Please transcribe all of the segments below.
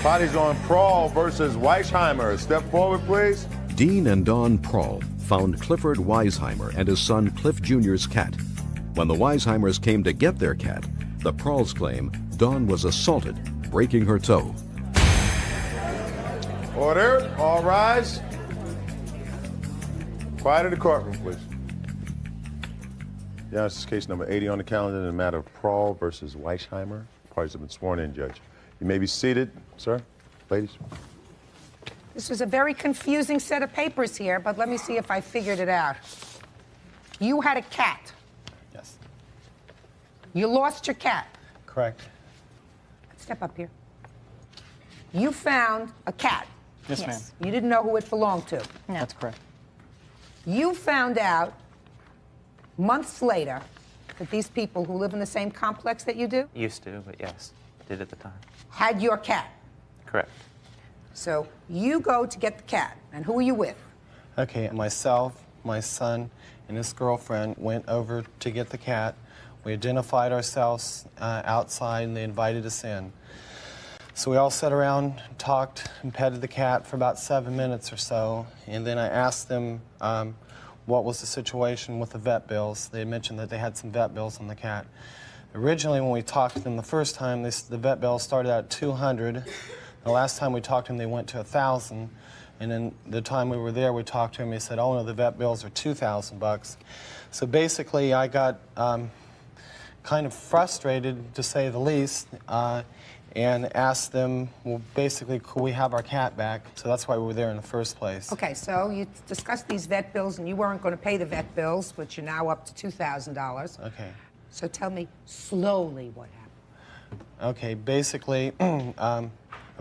Bodies on Prawl versus Weisheimer. Step forward, please. Dean and Dawn Prawl found Clifford Weisheimer and his son Cliff Jr.'s cat. When the Weisheimers came to get their cat, the Prawls claim Dawn was assaulted, breaking her toe. Order. All rise. Quiet in the courtroom, please. Yeah, this is case number 80 on the calendar in the matter of Prawl versus Weisheimer. Parties have been sworn in, Judge. You may be seated, sir. Ladies. This was a very confusing set of papers here, but let me see if I figured it out. You had a cat. Yes. You lost your cat. Correct. Step up here. You found a cat. Yes, ma'am. You didn't know who it belonged to. No. That's correct. You found out months later that these people who live in the same complex that you do Used to, but yes, did at the time. had your cat. Correct. So you go to get the cat, and who are you with? Okay, myself, my son, and his girlfriend went over to get the cat. We identified ourselves outside, and they invited us in. So we all sat around, talked, and petted the cat for about 7 minutes or so, and then I asked them what was the situation with the vet bills. They had mentioned that they had some vet bills on the cat. Originally, when we talked to them the first time, the vet bill started out at $200. The last time we talked to them, they went to $1,000. And then the time we were there, we talked to him. He said, "Oh no, the vet bills are $2,000." So basically, I got kind of frustrated, to say the least, and asked them, well, basically, could we have our cat back? So that's why we were there in the first place. Okay, so you discussed these vet bills, and you weren't going to pay the vet bills, which are now up to $2,000. Okay. So tell me slowly what happened. Okay, basically, I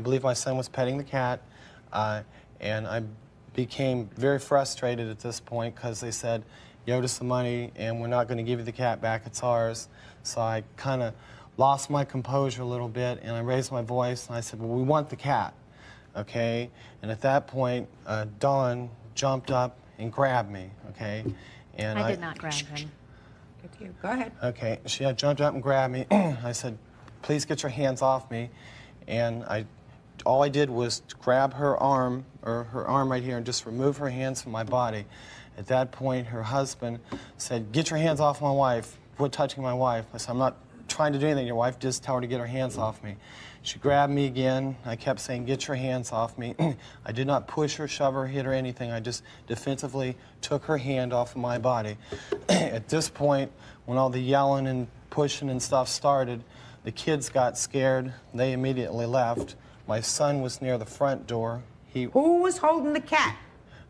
believe my son was petting the cat, and I became very frustrated at this point because they said, "You owed us the money, and we're not going to give you the cat back, it's ours." So I kind of lost my composure a little bit, and I raised my voice, and I said, "Well, we want the cat," okay? And at that point, Dawn jumped up and grabbed me, okay? And I did not grab him. Good to you. Go ahead. Okay, she had jumped up and grabbed me. I said, "Please get your hands off me." And all I did was grab her arm, or her arm right here, and just remove her hands from my body. At that point, her husband said, "Get your hands off my wife. Quit touching my wife." I said, "I'm not trying to do anything to your wife, just tell her to get her hands off me." She grabbed me again. I kept saying, "Get your hands off me." I did not push her, shove her, hit her, anything. I just defensively took her hand off of my body. At this point, when all the yelling and pushing and stuff started, the kids got scared. They immediately left. My son was near the front door. Who was holding the cat?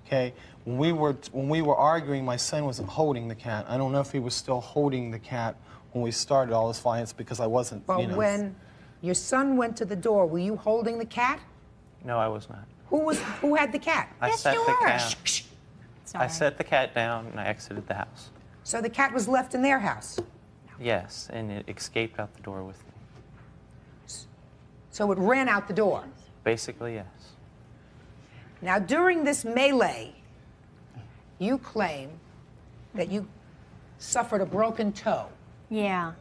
Okay, when we were arguing, my son wasn't holding the cat. I don't know if he was still holding the cat when we started all this violence, because I wasn't, But when your son went to the door, were you holding the cat? No, I was not. Who had the cat? I set the cat. Sorry. I set the cat down and I exited the house. So the cat was left in their house? Yes, and it escaped out the door with me. So it ran out the door? Basically, yes. Now, during this melee, you claim that you suffered a broken toe. Yeah.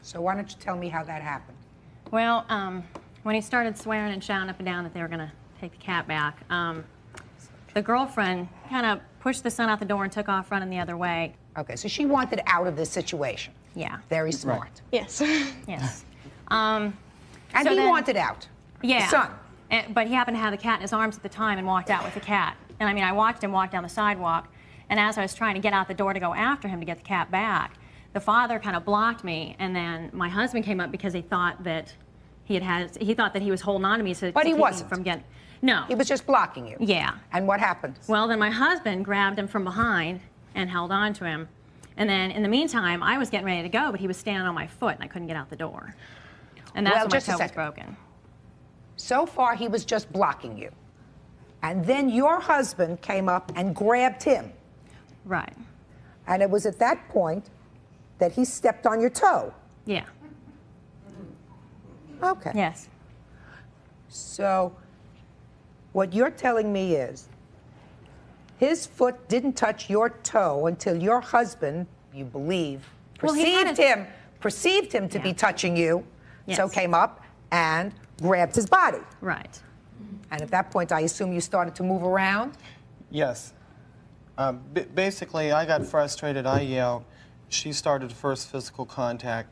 So why don't you tell me how that happened? Well, when he started swearing and shouting up and down that they were going to take the cat back, the girlfriend kind of pushed the son out the door and took off running the other way. Okay, so she wanted out of this situation. Yeah. Very smart. Right. Yes. Yes. And So he then- wanted out. Yeah. The son. But he happened to have the cat in his arms at the time and walked out with the cat. And I mean, I watched him walk down the sidewalk, and as I was trying to get out the door to go after him to get the cat back, the father kind of blocked me, and then my husband came up because he thought that he thought that he was holding on to me, so But to he keep me wasn't. from getting. No. He was just blocking you. Yeah. And what happened? Well, then my husband grabbed him from behind and held on to him. And then in the meantime, I was getting ready to go, but he was standing on my foot, and I couldn't get out the door. And that's Well, when my just a toe was second. broken. So far, he was just blocking you. And then your husband came up and grabbed him. Right. And it was at that point that he stepped on your toe. Yeah. Okay. Yes. So what you're telling me is his foot didn't touch your toe until your husband, you believe, Well, he had perceived him to be touching you, so Yes. came up and grabbed his body. Right. And at that point, I assume you started to move around? Yes. Basically, I got frustrated. I yelled. She started the first physical contact.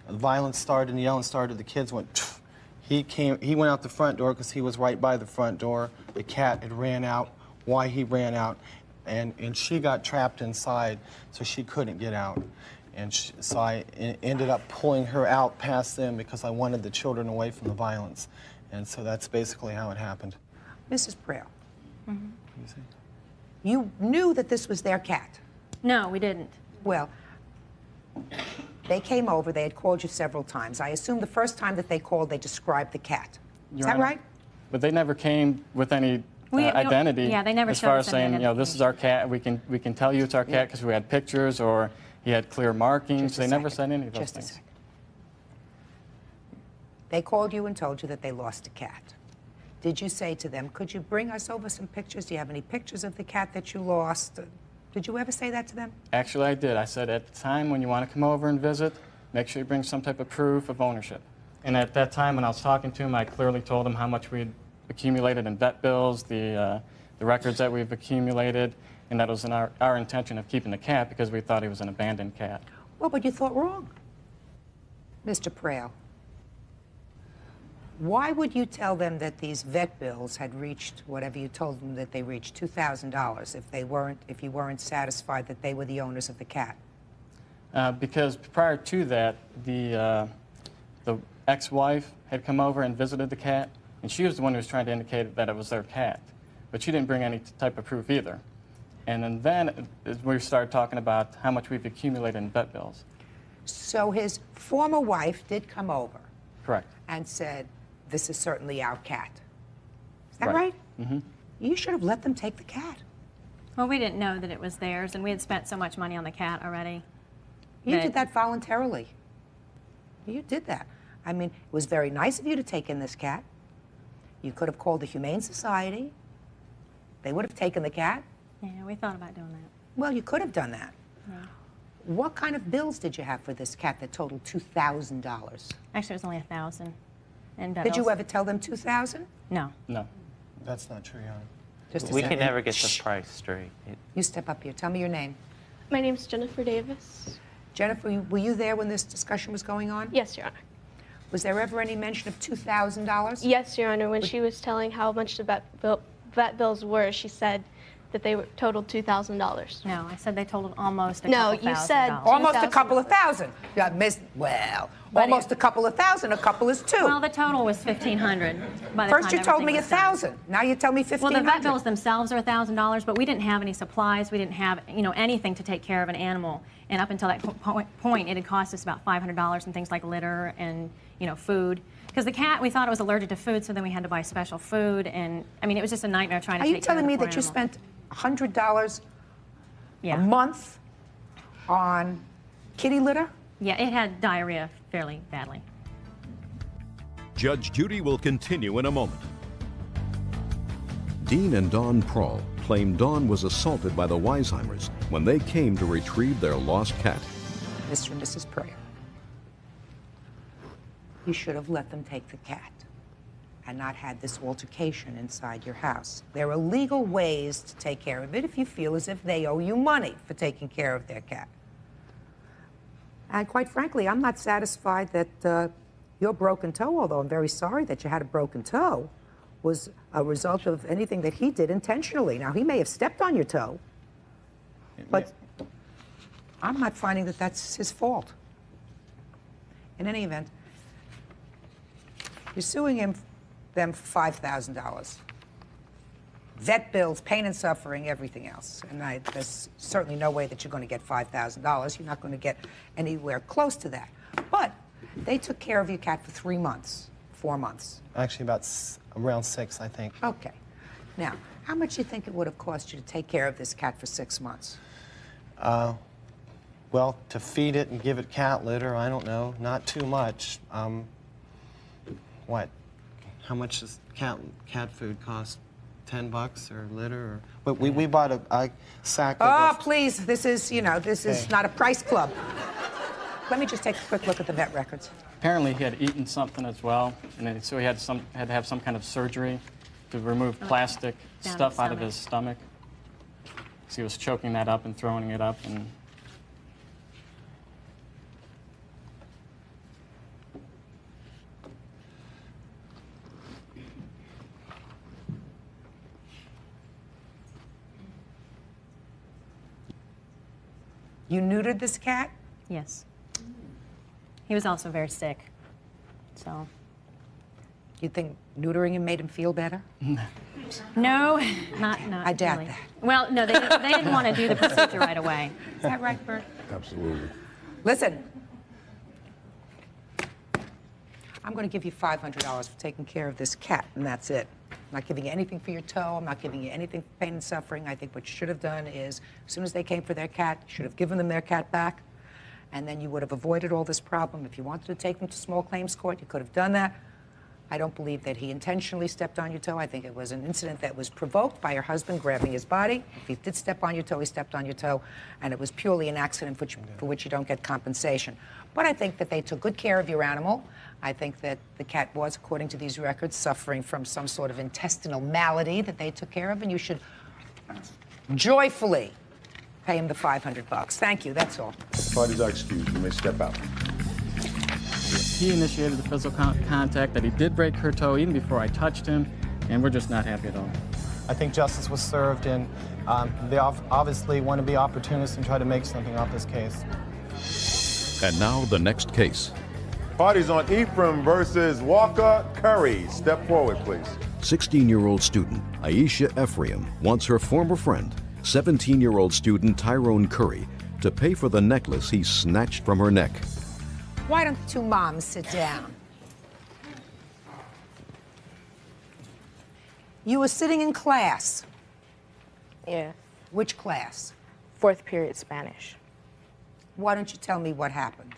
The violence started and the yelling started. The kids went. Pff. He went out the front door because he was right by the front door. The cat had ran out. Why he ran out, and she got trapped inside, so she couldn't get out. And so I ended up pulling her out past them because I wanted the children away from the violence. And so that's basically how it happened. Mrs. Prayle, You see? you knew that this was their cat. No, we didn't. Well, they came over. They had called you several times. I assume the first time that they called, they described the cat. Is Your that Honor, right? But they never came with any We don't- identity. yeah, they never as showed far us as any saying, this is our cat. We can tell you it's our cat because we had pictures or he had clear markings. Just a They never second. said any of those Just a things. second. They called you and told you that they lost a cat. Did you say to them, could you bring us over some pictures? Do you have any pictures of the cat that you lost? Did you ever say that to them? Actually, I did. I said at the time when you want to come over and visit, make sure you bring some type of proof of ownership. And at that time when I was talking to him, I clearly told him how much we had accumulated in vet bills, the records that we've accumulated, and that it was in our intention of keeping the cat because we thought he was an abandoned cat. Well, but you thought wrong. Mr. Prayle, why would you tell them that these vet bills had reached whatever you told them that they reached, $2,000, if you weren't satisfied that they were the owners of the cat? Because prior to that, the ex-wife had come over and visited the cat, and she was the one who was trying to indicate that it was their cat. But she didn't bring any type of proof either. And then we started talking about how much we've accumulated in vet bills. So his former wife did come over Correct. and said, this is certainly our cat. Is that Right. right? Mm-hmm. You should have let them take the cat. Well, we didn't know that it was theirs, and we had spent so much money on the cat already. You Right. did that voluntarily. You did that. I mean, it was very nice of you to take in this cat. You could have called the Humane Society. They would have taken the cat. Yeah, we thought about doing that. Well, you could have done that. Yeah. What kind of bills did you have for this cat that totaled $2,000? Actually, it was only $1,000. And Did you ever tell them $2,000? No. No. That's not true, Your Honor. Just a We second. can never get the Shh. price straight. You step up here. Tell me your name. My name's Jennifer Davis. Jennifer, were you there when this discussion was going on? Yes, Your Honor. Was there ever any mention of $2,000? Yes, Your Honor. When she was telling how much the vet bills were, she said that they were totaled $2,000. No, I said they totaled almost a No, couple you thousand said dollars. Almost a $2,000. couple of thousand. Yeah, almost a couple of thousand. A couple is two. Well, the total was $1,500 by the First time you told me everything was done. 1,000. Now you tell me 1,500. Well, the vet bills themselves are $1,000, but we didn't have any supplies. We didn't have, anything to take care of an animal. And up until that point, it had cost us about $500 in things like litter and, food. Because the cat, we thought it was allergic to food, so then we had to buy special food. And, it was just a nightmare trying to Are take you care of telling the me poor that you animal. spent $100 Yeah. a month on kitty litter? Yeah, it had diarrhea fairly badly. Judge Judy will continue in a moment. Dean and Dawn Prahl claim Dawn was assaulted by the Weisheimers when they came to retrieve their lost cat. Mr. and Mrs. Prayer, you should have let them take the cat and not had this altercation inside your house. There are legal ways to take care of it if you feel as if they owe you money for taking care of their cat. And quite frankly, I'm not satisfied that your broken toe, although I'm very sorry that you had a broken toe, was a result of anything that he did intentionally. Now, he may have stepped on your toe, but I'm not finding that that's his fault. In any event, you're suing them for $5,000. Vet bills, pain and suffering, everything else. And there's certainly no way that you're going to get $5,000. You're not going to get anywhere close to that. But they took care of your cat for 3 months, 4 months. Actually, about around 6, I think. Okay. Now, how much do you think it would have cost you to take care of this cat for 6 months? Well, to feed it and give it cat litter, I don't know, not too much. What? How much does cat food cost? $10 or litter? Or, but we bought a sack of... Oh, please, this is, this is Okay. not a price club. Let me just take a quick look at the vet records. Apparently, he had eaten something as well, and then, so he had to have some kind of surgery to remove plastic Down stuff the out of his stomach. So he was choking that up and throwing it up, and You neutered this cat? Yes. He was also very sick, so. You think neutering him made him feel better? No, not I doubt really. that. Well, no, they didn't want to do the procedure right away. Is that right, Bert? Absolutely. Listen. I'm going to give you $500 for taking care of this cat, and that's it. I'm not giving you anything for your toe. I'm not giving you anything for pain and suffering. I think what you should have done is, as soon as they came for their cat, you should have given them their cat back, and then you would have avoided all this problem. If you wanted to take them to small claims court, you could have done that. I don't believe that he intentionally stepped on your toe. I think it was an incident that was provoked by your husband grabbing his body. If he did step on your toe, he stepped on your toe, and it was purely an accident for which you don't get compensation. But I think that they took good care of your animal. I think that the cat was, according to these records, suffering from some sort of intestinal malady that they took care of, and you should joyfully pay him the $500. Thank you, that's all. Parties are excused. You may step out. he initiated the physical contact, that he did break her toe even before I touched him, and we're just not happy at all. I think justice was served, and they obviously want to be opportunists and try to make something off this case. And now the next case. Parties on Ephraim versus Walker Curry. Step forward, please. 16-year-old student Aisha Ephraim wants her former friend, 17-year-old student Tyrone Curry, to pay for the necklace he snatched from her neck. Why don't the two moms sit down? You were sitting in class. Yeah, Which class? 4th period Spanish. Why don't you tell me what happened?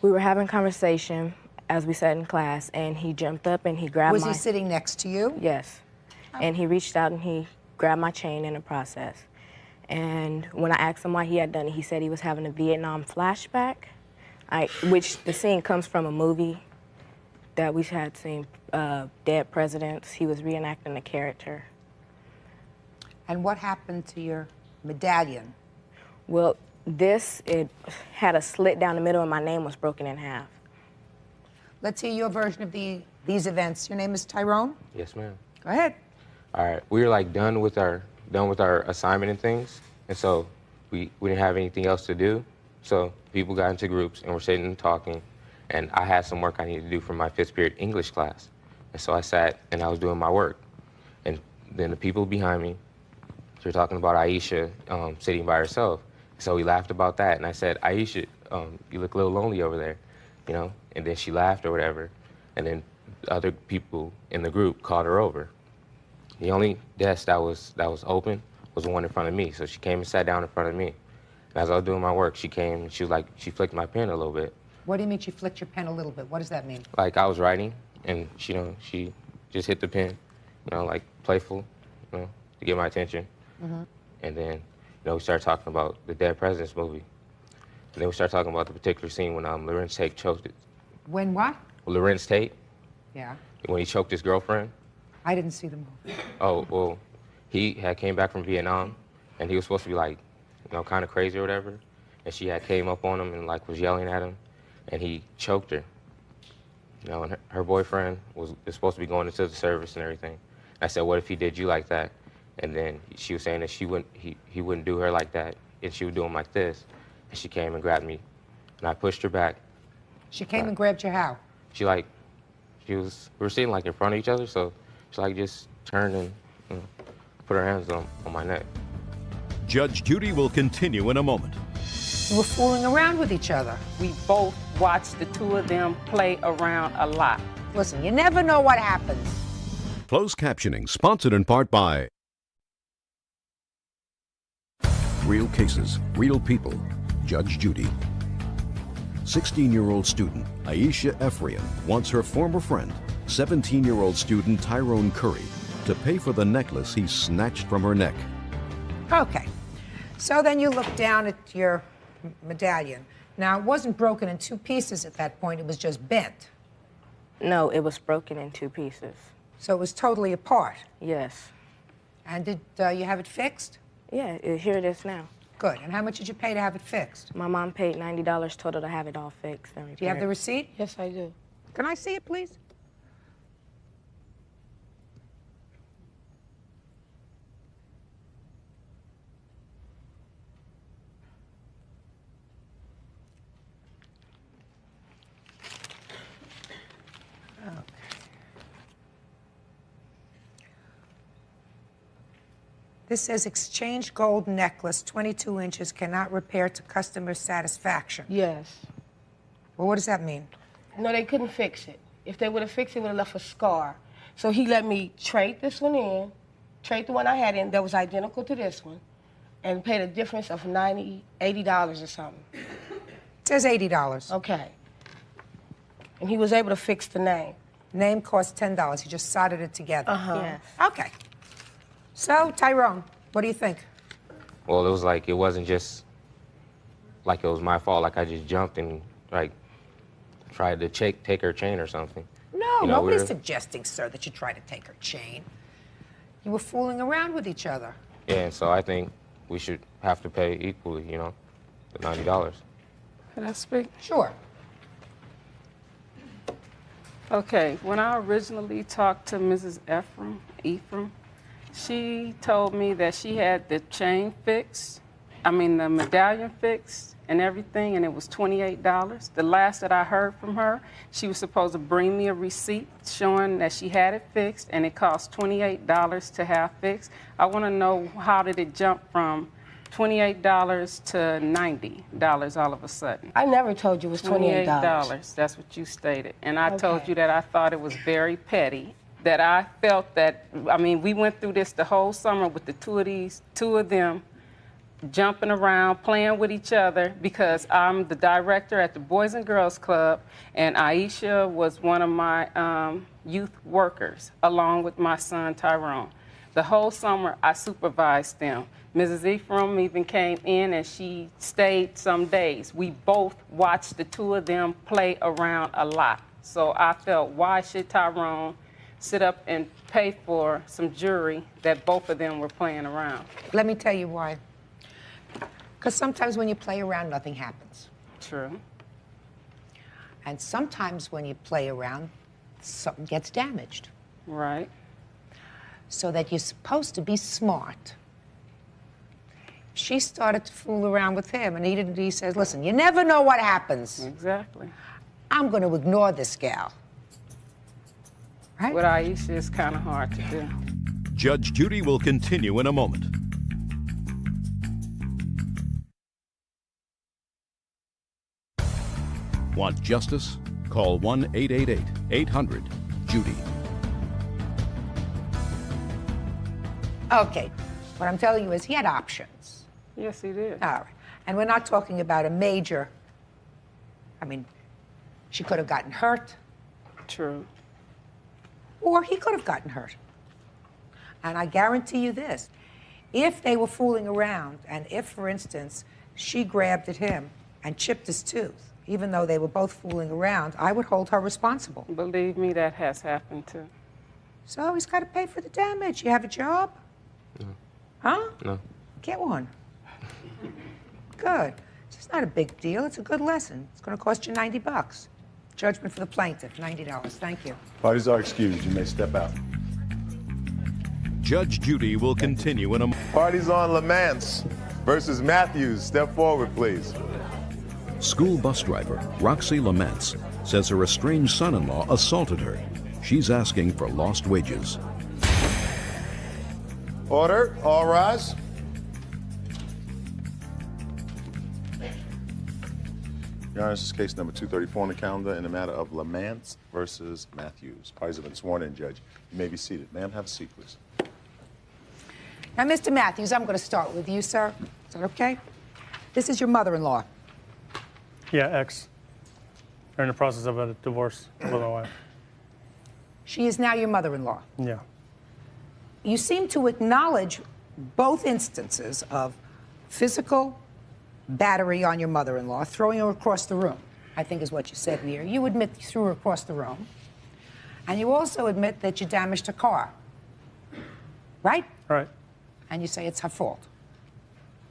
We were having conversation as we sat in class, and he jumped up and he grabbed Was my... he sitting next to you? Yes. And he reached out and he grabbed my chain in the process. And when I asked him why he had done it, he said he was having a Vietnam flashback, which the scene comes from a movie that we had seen, Dead Presidents. He was reenacting the character. And what happened to your medallion? Well, it had a slit down the middle and my name was broken in half. Let's hear your version of these events. Your name is Tyrone? Yes, ma'am. Go ahead. All right, we were like done with our assignment and things, and so we didn't have anything else to do. So people got into groups and we're sitting and talking, and I had some work I needed to do for my 5th period English class, and so I sat and I was doing my work, and then the people behind me, they're talking about Aisha sitting by herself. So we laughed about that, and I said, Aisha, you look a little lonely over there, you know? And then she laughed or whatever, and then other people in the group called her over. The only desk that was open was the one in front of me, so she came and sat down in front of me. And as I was doing my work, she came and she was like, she flicked my pen a little bit. What do you mean she flicked your pen a little bit? What does that mean? Like I was writing, and she just hit the pen, like playful, to get my attention. Mm-hmm. And then, we started talking about the Dead Presidents movie. And then we started talking about the particular scene when Lorenz Tate choked it. When what? Lorenz Tate, Yeah. when he choked his girlfriend. I didn't see the movie. Oh, well, he had came back from Vietnam, and he was supposed to be like, kind of crazy or whatever. And she had came up on him and was yelling at him, and he choked her. And her boyfriend was supposed to be going into the service and everything. I said, what if he did you like that? And then she was saying that he wouldn't do her like that, and she would do him like this. And she came and grabbed me, and I pushed her back. She came and grabbed you how? We were sitting in front of each other, so she just turned and put her hands on my neck. Judge Judy will continue in a moment. You were fooling around with each other. We both watched the two of them play around a lot. Listen, you never know what happens. Closed captioning sponsored in part by Real Cases, Real People, Judge Judy. 16-year-old student Aisha Ephraim wants her former friend, 17-year-old student Tyrone Curry, to pay for the necklace he snatched from her neck. Okay. So then you look down at your medallion. Now, it wasn't broken in 2 pieces at that point. It was just bent. No, it was broken in 2 pieces. So it was totally apart. Yes. And did you have it fixed? Yeah, here it is now. Good. And how much did you pay to have it fixed? My mom paid $90 total to have it all fixed and repaired. Do you have the receipt? Yes, I do. Can I see it, please? This says exchange gold necklace, 22 inches, cannot repair to customer satisfaction. Yes. Well, what does that mean? No, they couldn't fix it. If they would have fixed it, it would have left a scar. So he let me trade this one in, trade the one I had in that was identical to this one, and paid a difference of $80 or something. It says $80. Okay. And he was able to fix the name. Name cost $10. He just soldered it together. Uh-huh. Yes. Okay. So, Tyrone, what do you think? Well, it was like, it wasn't just like it was my fault. Like I just jumped and like tried to take her chain or something. No, You know, nobody's we're- suggesting, sir, that you try to take her chain. You were fooling around with each other. Yeah, and so I think we should have to pay equally, you know, the $90. Can I speak? Sure. Okay, when I originally talked to Mrs. Ephraim, she told me that she had the chain fixed, the medallion fixed and everything, and it was $28. The last that I heard from her, she was supposed to bring me a receipt showing that she had it fixed, and it cost $28 to have fixed. I want to know, how did it jump from $28 to $90 all of a sudden? I never told you it was $28. That's what you stated. And I told Okay. you that I thought it was very petty, that I felt that, we went through this the whole summer with the two of them jumping around, playing with each other, because I'm the director at the Boys and Girls Club, and Aisha was one of my youth workers, along with my son Tyrone. The whole summer, I supervised them. Mrs. Ephraim even came in and she stayed some days. We both watched the 2 of them play around a lot. So I felt, why should Tyrone sit up and pay for some jewelry that both of them were playing around? Let me tell you why. Because sometimes when you play around, nothing happens. True. And sometimes when you play around, something gets damaged. Right. So that you're supposed to be smart. She started to fool around with him, and he says, listen, you never know what happens. Exactly. I'm going to ignore this gal. Right? With Aisha, it's kind of hard to do. Judge Judy will continue in a moment. Want justice? Call 1-888-800-JUDY. Okay. What I'm telling you is he had options. Yes, he did. All right. And we're not talking about a major, she could have gotten hurt. True. Or he could have gotten hurt. And I guarantee you this, if they were fooling around, and if, for instance, she grabbed at him and chipped his tooth, even though they were both fooling around, I would hold her responsible. Believe me, that has happened too. So he's got to pay for the damage. You have a job? No. Huh? No. Get one. Good. It's not a big deal. It's a good lesson. It's going to cost you $90. Judgment for the plaintiff, $90. Thank you. Parties are excused. You may step out. Judge Judy will continue in a moment. Parties on Lamance versus Matthews. Step forward, please. School bus driver Roxy Lamance says her estranged son-in-law assaulted her. She's asking for lost wages. Order. All rise. Your Honor, this is case number 234 on the calendar in the matter of Lamance versus Matthews. Parties have been sworn in, Judge. You may be seated. Ma'am, have a seat, please. Now, Mr. Matthews, I'm going to start with you, sir. Is that okay? This is your mother-in-law. Yeah, ex. They're in the process of a divorce with my wife. She is now your mother-in-law. Yeah. You seem to acknowledge both instances of physical battery on your mother-in-law, throwing her across the room, I think is what you said here. You admit you threw her across the room. And you also admit that you damaged her car. Right? Right. And you say it's her fault.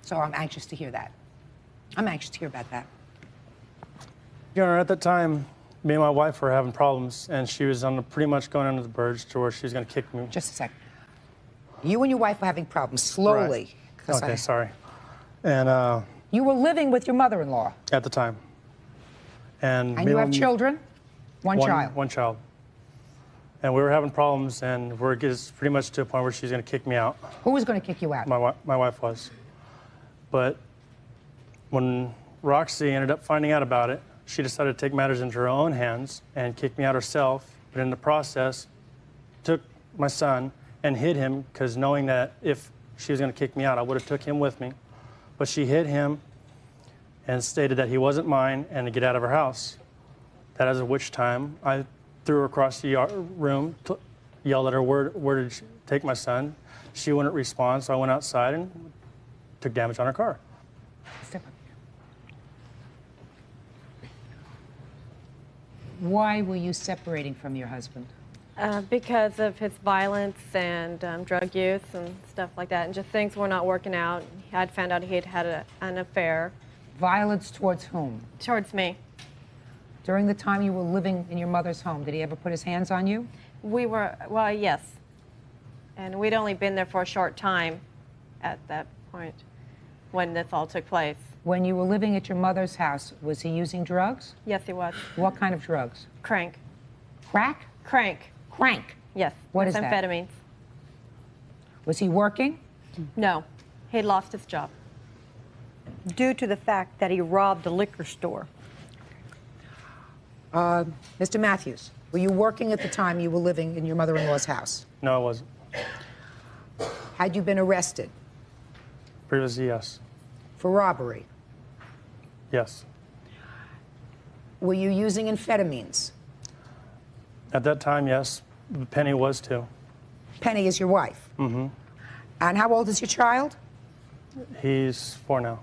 So I'm anxious to hear that. I'm anxious to hear about that. Your Honor, at that time, me and my wife were having problems, and she was pretty much going under the verge to where she was going to kick me. Just a second. You and your wife were having problems slowly. Right. Okay, sorry. And you were living with your mother-in-law. At the time. And you have children? One child? One child. And we were having problems, and we're getting pretty much to a point where she's going to kick me out. Who was going to kick you out? My wife was. But when Roxy ended up finding out about it, she decided to take matters into her own hands and kick me out herself. But in the process, took my son and hid him, because knowing that if she was going to kick me out, I would have took him with me. But she hid him and stated that he wasn't mine and to get out of her house. That is at which time I threw her across the room, yelled at her, where did she take my son? She wouldn't respond, so I went outside and took damage on her car. Why were you separating from your husband? Because of his violence and drug use and stuff like that, and just things were not working out. I'd found out he had had an affair. Violence towards whom? Towards me. During the time you were living in your mother's home, did he ever put his hands on you? We were, well, yes. And we'd only been there for a short time at that point when this all took place. When you were living at your mother's house, was he using drugs? Yes, he was. What kind of drugs? Crank. Crack? Crank. Crank? Yes. What is that? Amphetamines. Was he working? No. He'd lost his job. Due to the fact that he robbed a liquor store. Mr. Matthews, were you working at the time you were living in your mother-in-law's house? No, I wasn't. Had you been arrested? Previously, yes. For robbery? Yes. Were you using amphetamines? At that time, yes. Penny was too. Penny is your wife? Mm-hmm. And how old is your child? He's 4 now.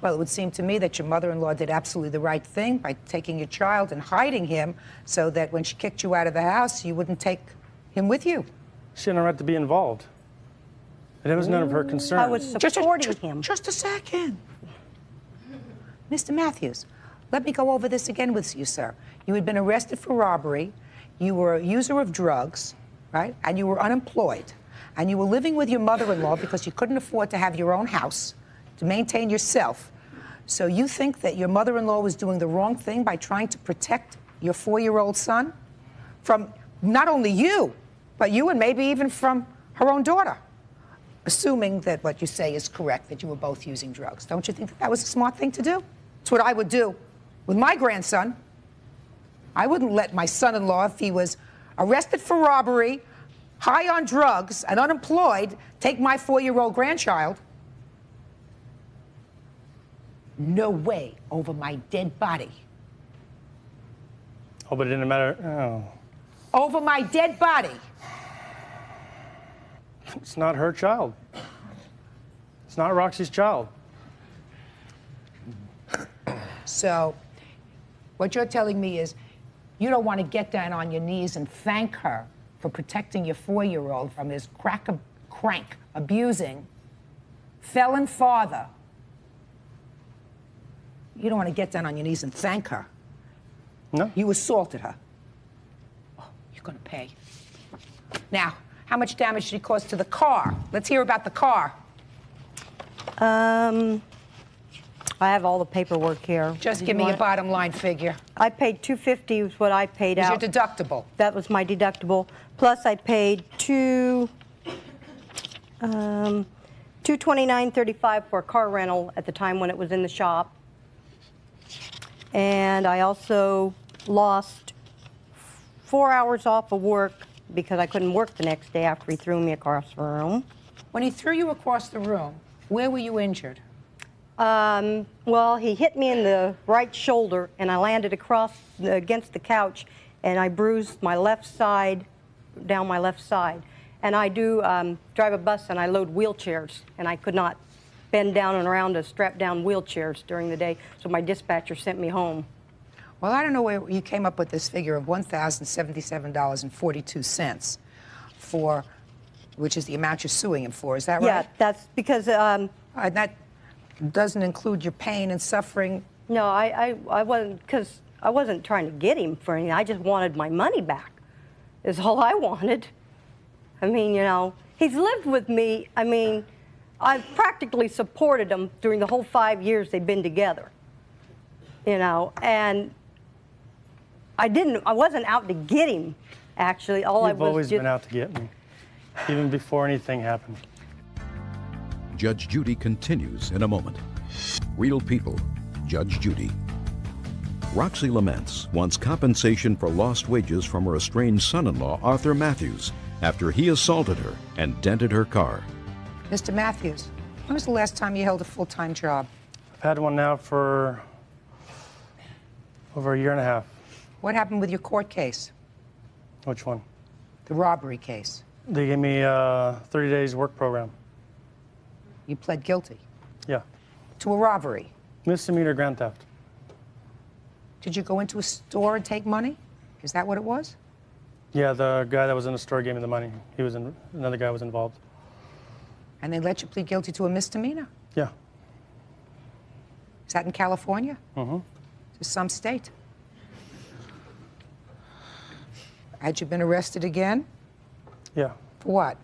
Well, it would seem to me that your mother-in-law did absolutely the right thing by taking your child and hiding him so that when she kicked you out of the house, you wouldn't take him with you. She had no right to be involved. And it was none of her concern. I was supporting him. Just a second. Mr. Matthews, let me go over this again with you, sir. You had been arrested for robbery. You were a user of drugs, right? And you were unemployed. And you were living with your mother-in-law because you couldn't afford to have your own house to maintain yourself. So you think that your mother-in-law was doing the wrong thing by trying to protect your 4-year-old son from not only you, but you and maybe even from her own daughter, assuming that what you say is correct, that you were both using drugs. Don't you think that that was a smart thing to do? It's what I would do with my grandson. I wouldn't let my son-in-law, if he was arrested for robbery, high on drugs, and unemployed, take my 4-year-old grandchild. No way, over my dead body. Oh, but it didn't matter. Oh. Over my dead body. It's not her child. It's not Roxy's child. So what you're telling me is you don't want to get down on your knees and thank her for protecting your 4-year-old from his crank, abusing, felon father. You don't want to get down on your knees and thank her. No. You assaulted her. Oh, you're going to pay. Now, how much damage did he cause to the car? Let's hear about the car. I have all the paperwork here. Just give me a bottom line figure. I paid $250 was what I paid out. Was your deductible? That was my deductible. Plus, I paid $229.35 for a car rental at the time when it was in the shop. And I also lost 4 hours off of work because I couldn't work the next day after he threw me across the room. When he threw you across the room, where were you injured? Well, he hit me in the right shoulder, and I landed against the couch, and I bruised my left side, down my left side. And I do drive a bus, and I load wheelchairs, and I could not bend down and around to strap down wheelchairs during the day, so my dispatcher sent me home. Well, I don't know where you came up with this figure of $1,077.42 for, which is the amount you're suing him for. Is that right? Yeah, that's because... that doesn't include your pain and suffering. No, I wasn't, because I wasn't trying to get him for anything. I just wanted my money back, is all I wanted. I mean, you know, he's lived with me. I mean, I've practically supported him during the whole 5 years they've been together. You know, and I wasn't out to get him, actually. You've always been out to get me, even before anything happened. Judge Judy continues in a moment. Real people, Judge Judy. Roxy Laments wants compensation for lost wages from her estranged son-in-law, Arthur Matthews, after he assaulted her and dented her car. Mr. Matthews, when was the last time you held a full-time job? I've had one now for over a year and a half. What happened with your court case? Which one? The robbery case. They gave me a 30 days work program. You pled guilty? Yeah. To a robbery? Misdemeanor grand theft. Did you go into a store and take money? Is that what it was? Yeah, the guy that was in the store gave me the money. Another guy was involved. And they let you plead guilty to a misdemeanor? Yeah. Is that in California? Mm-hmm. To some state? Had you been arrested again? Yeah. For what?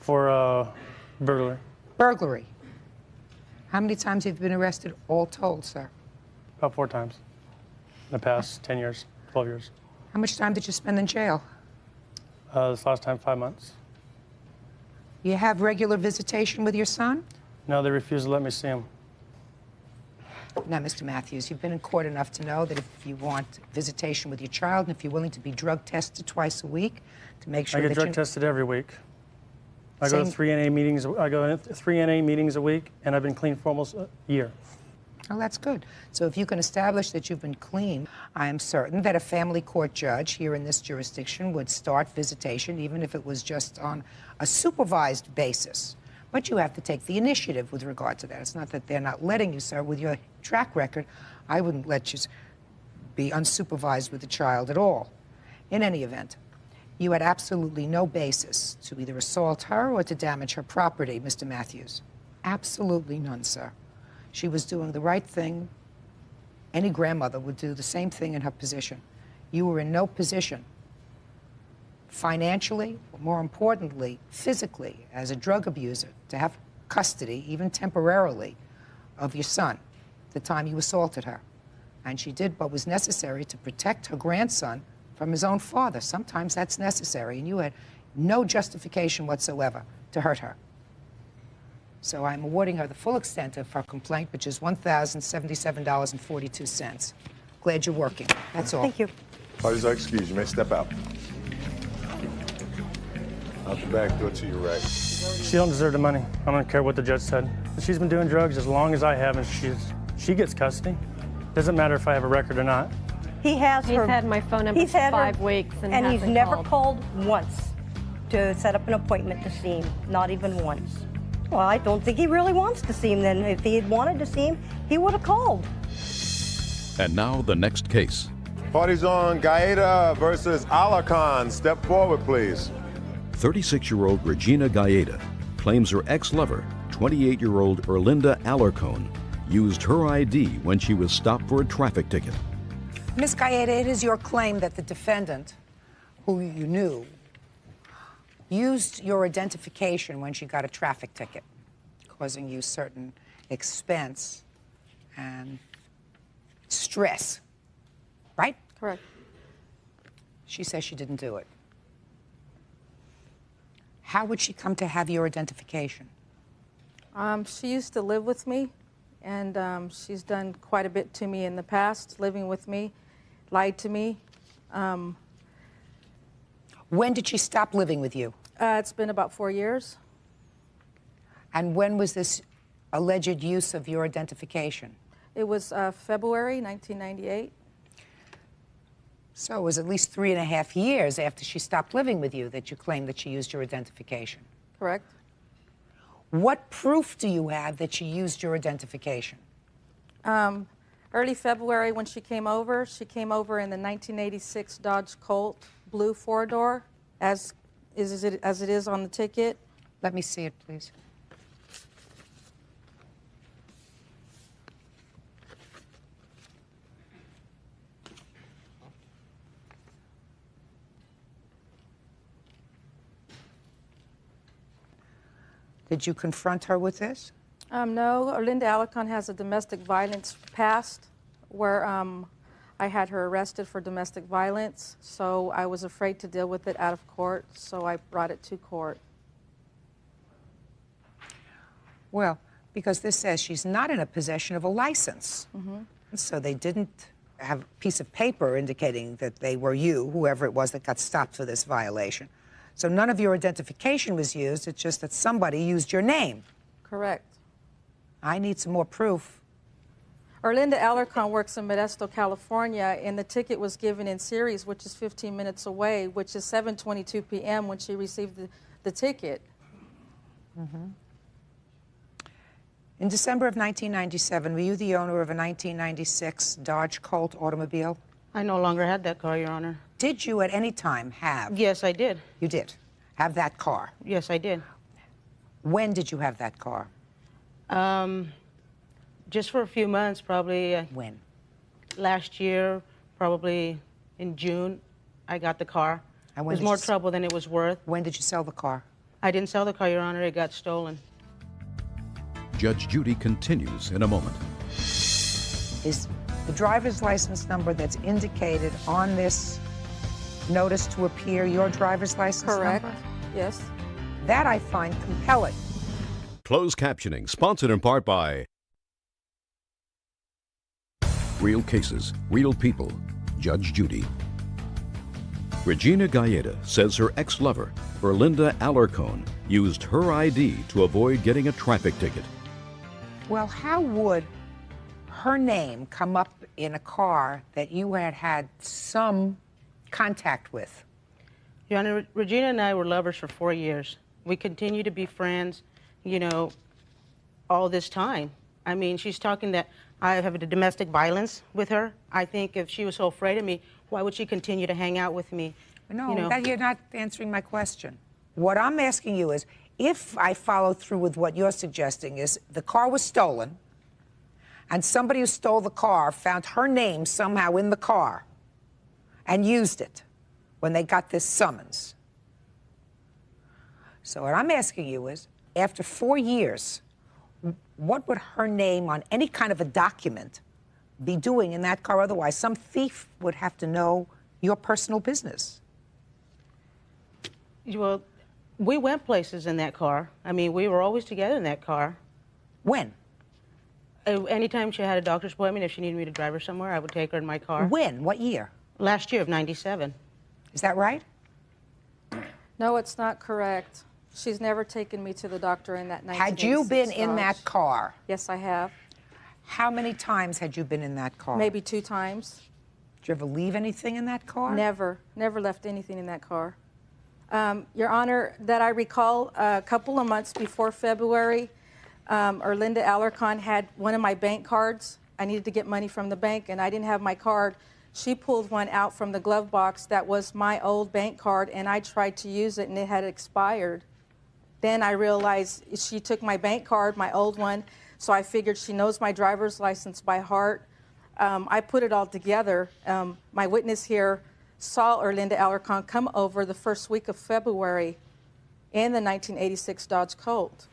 For burglary. Burglary. How many times have you been arrested all told, sir? About 4 times in the past 10 years, 12 years. How much time did you spend in jail? This last time, 5 months. You have regular visitation with your son? No, they refuse to let me see him. Now, Mr. Matthews, you've been in court enough to know that if you want visitation with your child and if you're willing to be drug tested twice a week to make sure I that get drug tested every week. I go to 3 NA meetings. I go to 3 NA meetings a week, and I've been clean for almost a year. Oh, that's good. So if you can establish that you've been clean, I am certain that a family court judge here in this jurisdiction would start visitation, even if it was just on a supervised basis. But you have to take the initiative with regard to that. It's not that they're not letting you, sir. With your track record, I wouldn't let you be unsupervised with the child at all. In any event, you had absolutely no basis to either assault her or to damage her property, Mr. Matthews. Absolutely none, sir. She was doing the right thing. Any grandmother would do the same thing in her position. You were in no position, financially, but more importantly, physically, as a drug abuser, to have custody, even temporarily, of your son the time you assaulted her. And she did what was necessary to protect her grandson from his own father. Sometimes that's necessary, and you had no justification whatsoever to hurt her. So I'm awarding her the full extent of her complaint, which is $1,077.42. Glad you're working. That's all. Thank you. Parties are excused. You may step out. Out the back door to your right. She don't deserve the money. I don't care what the judge said. She's been doing drugs as long as I have, and she gets custody. Doesn't matter if I have a record or not. He's had my phone number for 5 weeks and he's hasn't never called. called once to set up an appointment to see him, not even once. Well, I don't think he really wants to see him then. If he had wanted to see him, he would have called. And now the next case. Parties on. Gaeta versus Alarcon. Step forward, please. 36-year-old Regina Gaeta claims her ex-lover, 28-year-old Erlinda Alarcon, used her ID when she was stopped for a traffic ticket. Ms. Gaeta, it is your claim that the defendant, who you knew, used your identification when she got a traffic ticket, causing you certain expense and stress, right? Correct. She says she didn't do it. How would she come to have your identification? She used to live with me, and she's done quite a bit to me in the past, living with me, lied to me. When did she stop living with you? It's been about 4 years. And when was this alleged use of your identification? It was February 1998. So it was at least 3.5 years after she stopped living with you that you claimed that she used your identification. Correct. What proof do you have that she used your identification? Early February when she came over in the 1986 Dodge Colt blue four-door, as it is on the ticket. Let me see it, please. Did you confront her with this? No, Linda Alarcon has a domestic violence past where I had her arrested for domestic violence, so I was afraid to deal with it out of court, so I brought it to court. Well, because this says she's not in a possession of a license. Mm-hmm. So they didn't have a piece of paper indicating that they were you, whoever it was that got stopped for this violation. So none of your identification was used, it's just that somebody used your name. Correct. I need some more proof. Linda Alarcon works in Modesto, California, and the ticket was given in Ceres, which is 15 minutes away, which is 7:22 p.m. when she received the ticket. Mm-hmm. In December of 1997, were you the owner of a 1996 Dodge Colt automobile? I no longer had that car, Your Honor. Did you at any time have? Yes, I did. You did? Have that car? Yes, I did. When did you have that car? Just for a few months, probably. When? Last year, probably in June, I got the car. And it was more trouble than it was worth. When did you sell the car? I didn't sell the car, Your Honor. It got stolen. Judge Judy continues in a moment. Is the driver's license number that's indicated on this notice to appear your driver's license Correct. number? Yes. That I find compelling. Closed captioning, sponsored in part by Real Cases, Real People, Judge Judy. Regina Gaeta says her ex-lover, Erlinda Alarcon, used her ID to avoid getting a traffic ticket. Well, how would her name come up in a car that you had had some contact with? Your Honor, Regina and I were lovers for 4 years. We continue to be friends, you know, all this time. I mean, she's talking that I have a domestic violence with her. I think if she was so afraid of me, why would she continue to hang out with me? No, you know? you're not answering my question. What I'm asking you is, if I follow through with what you're suggesting is the car was stolen, and somebody who stole the car found her name somehow in the car and used it when they got this summons. So what I'm asking you is, after 4 years, what would her name on any kind of a document be doing in that car? Otherwise, some thief would have to know your personal business. Well, we went places in that car. I mean, we were always together in that car. When? Anytime she had a doctor's appointment, if she needed me to drive her somewhere, I would take her in my car. When? What year? Last year of '97. Is that right? No, it's not correct. She's never taken me to the doctor in that 1986 Had you been in Dodge. that car? Yes, I have. How many times had you been in that car? Maybe 2 times. Did you ever leave anything in that car? Never. Never left anything in that car. Your Honor, that I recall a couple of months before February, Erlinda Alarcon had one of my bank cards. I needed to get money from the bank, and I didn't have my card. She pulled one out from the glove box that was my old bank card, and I tried to use it, and it had expired. Then I realized she took my bank card, my old one, so I figured she knows my driver's license by heart. I put it all together. My witness here saw Erlinda Alarcon come over the first week of February in the 1986 Dodge Colt.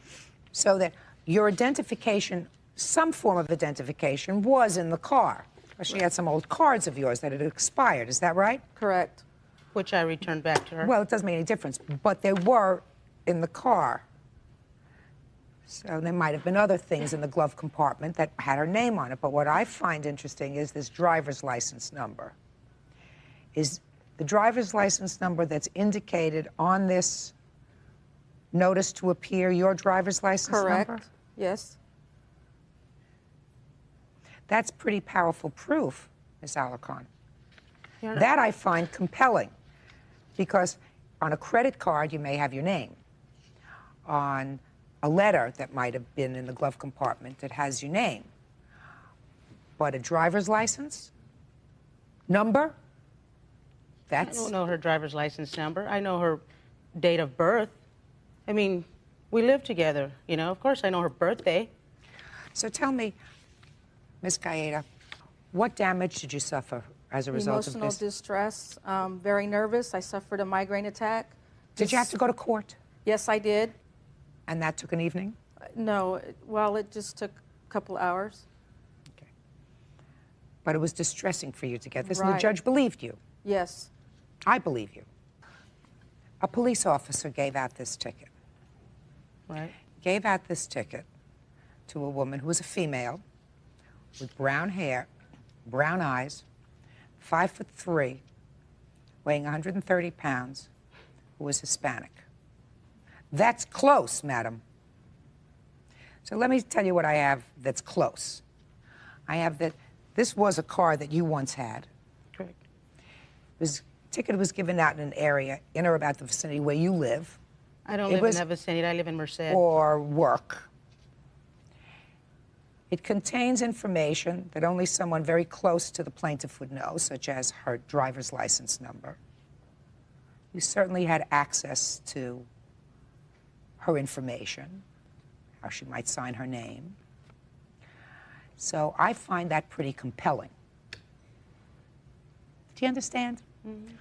So that your identification, some form of identification, was in the car. She had some old cards of yours that had expired. Is that right? Correct. Which I returned back to her. Well, it doesn't make any difference, but they were in the car. So there might have been other things in the glove compartment that had her name on it. But what I find interesting is this driver's license number. Is the driver's license number that's indicated on this notice to appear your driver's license Correct. number? Yes. That's pretty powerful proof, Ms. Alarcon. Yeah. That I find compelling, because on a credit card you may have your name. On a letter that might have been in the glove compartment that has your name. But a driver's license? Number? I don't know her driver's license number. I know her date of birth. I mean, we live together, you know. Of course, I know her birthday. So tell me, Ms. Gaeta, what damage did you suffer as a result of Emotional this? distress, very nervous. I suffered a migraine attack. Did you have to go to court? Yes, I did. And that took an evening? No, well, it just took a couple hours. But it was distressing for you to get this, and Right. the judge believed you. Yes. I believe you. A police officer gave out this ticket. Right. Gave out this ticket to a woman who was a female with brown hair, brown eyes, 5'3", weighing 130 pounds, who was Hispanic. That's close, madam. So let me tell you what I have that's close. I have that this was a car that you once had. Correct. Ticket was given out in an area in or about the vicinity where you live. I don't live in that vicinity. I live in Merced. Or work. It contains information that only someone very close to the plaintiff would know, such as her driver's license number. You certainly had access to her information, how she might sign her name. So I find that pretty compelling. Do you understand? Mm-hmm.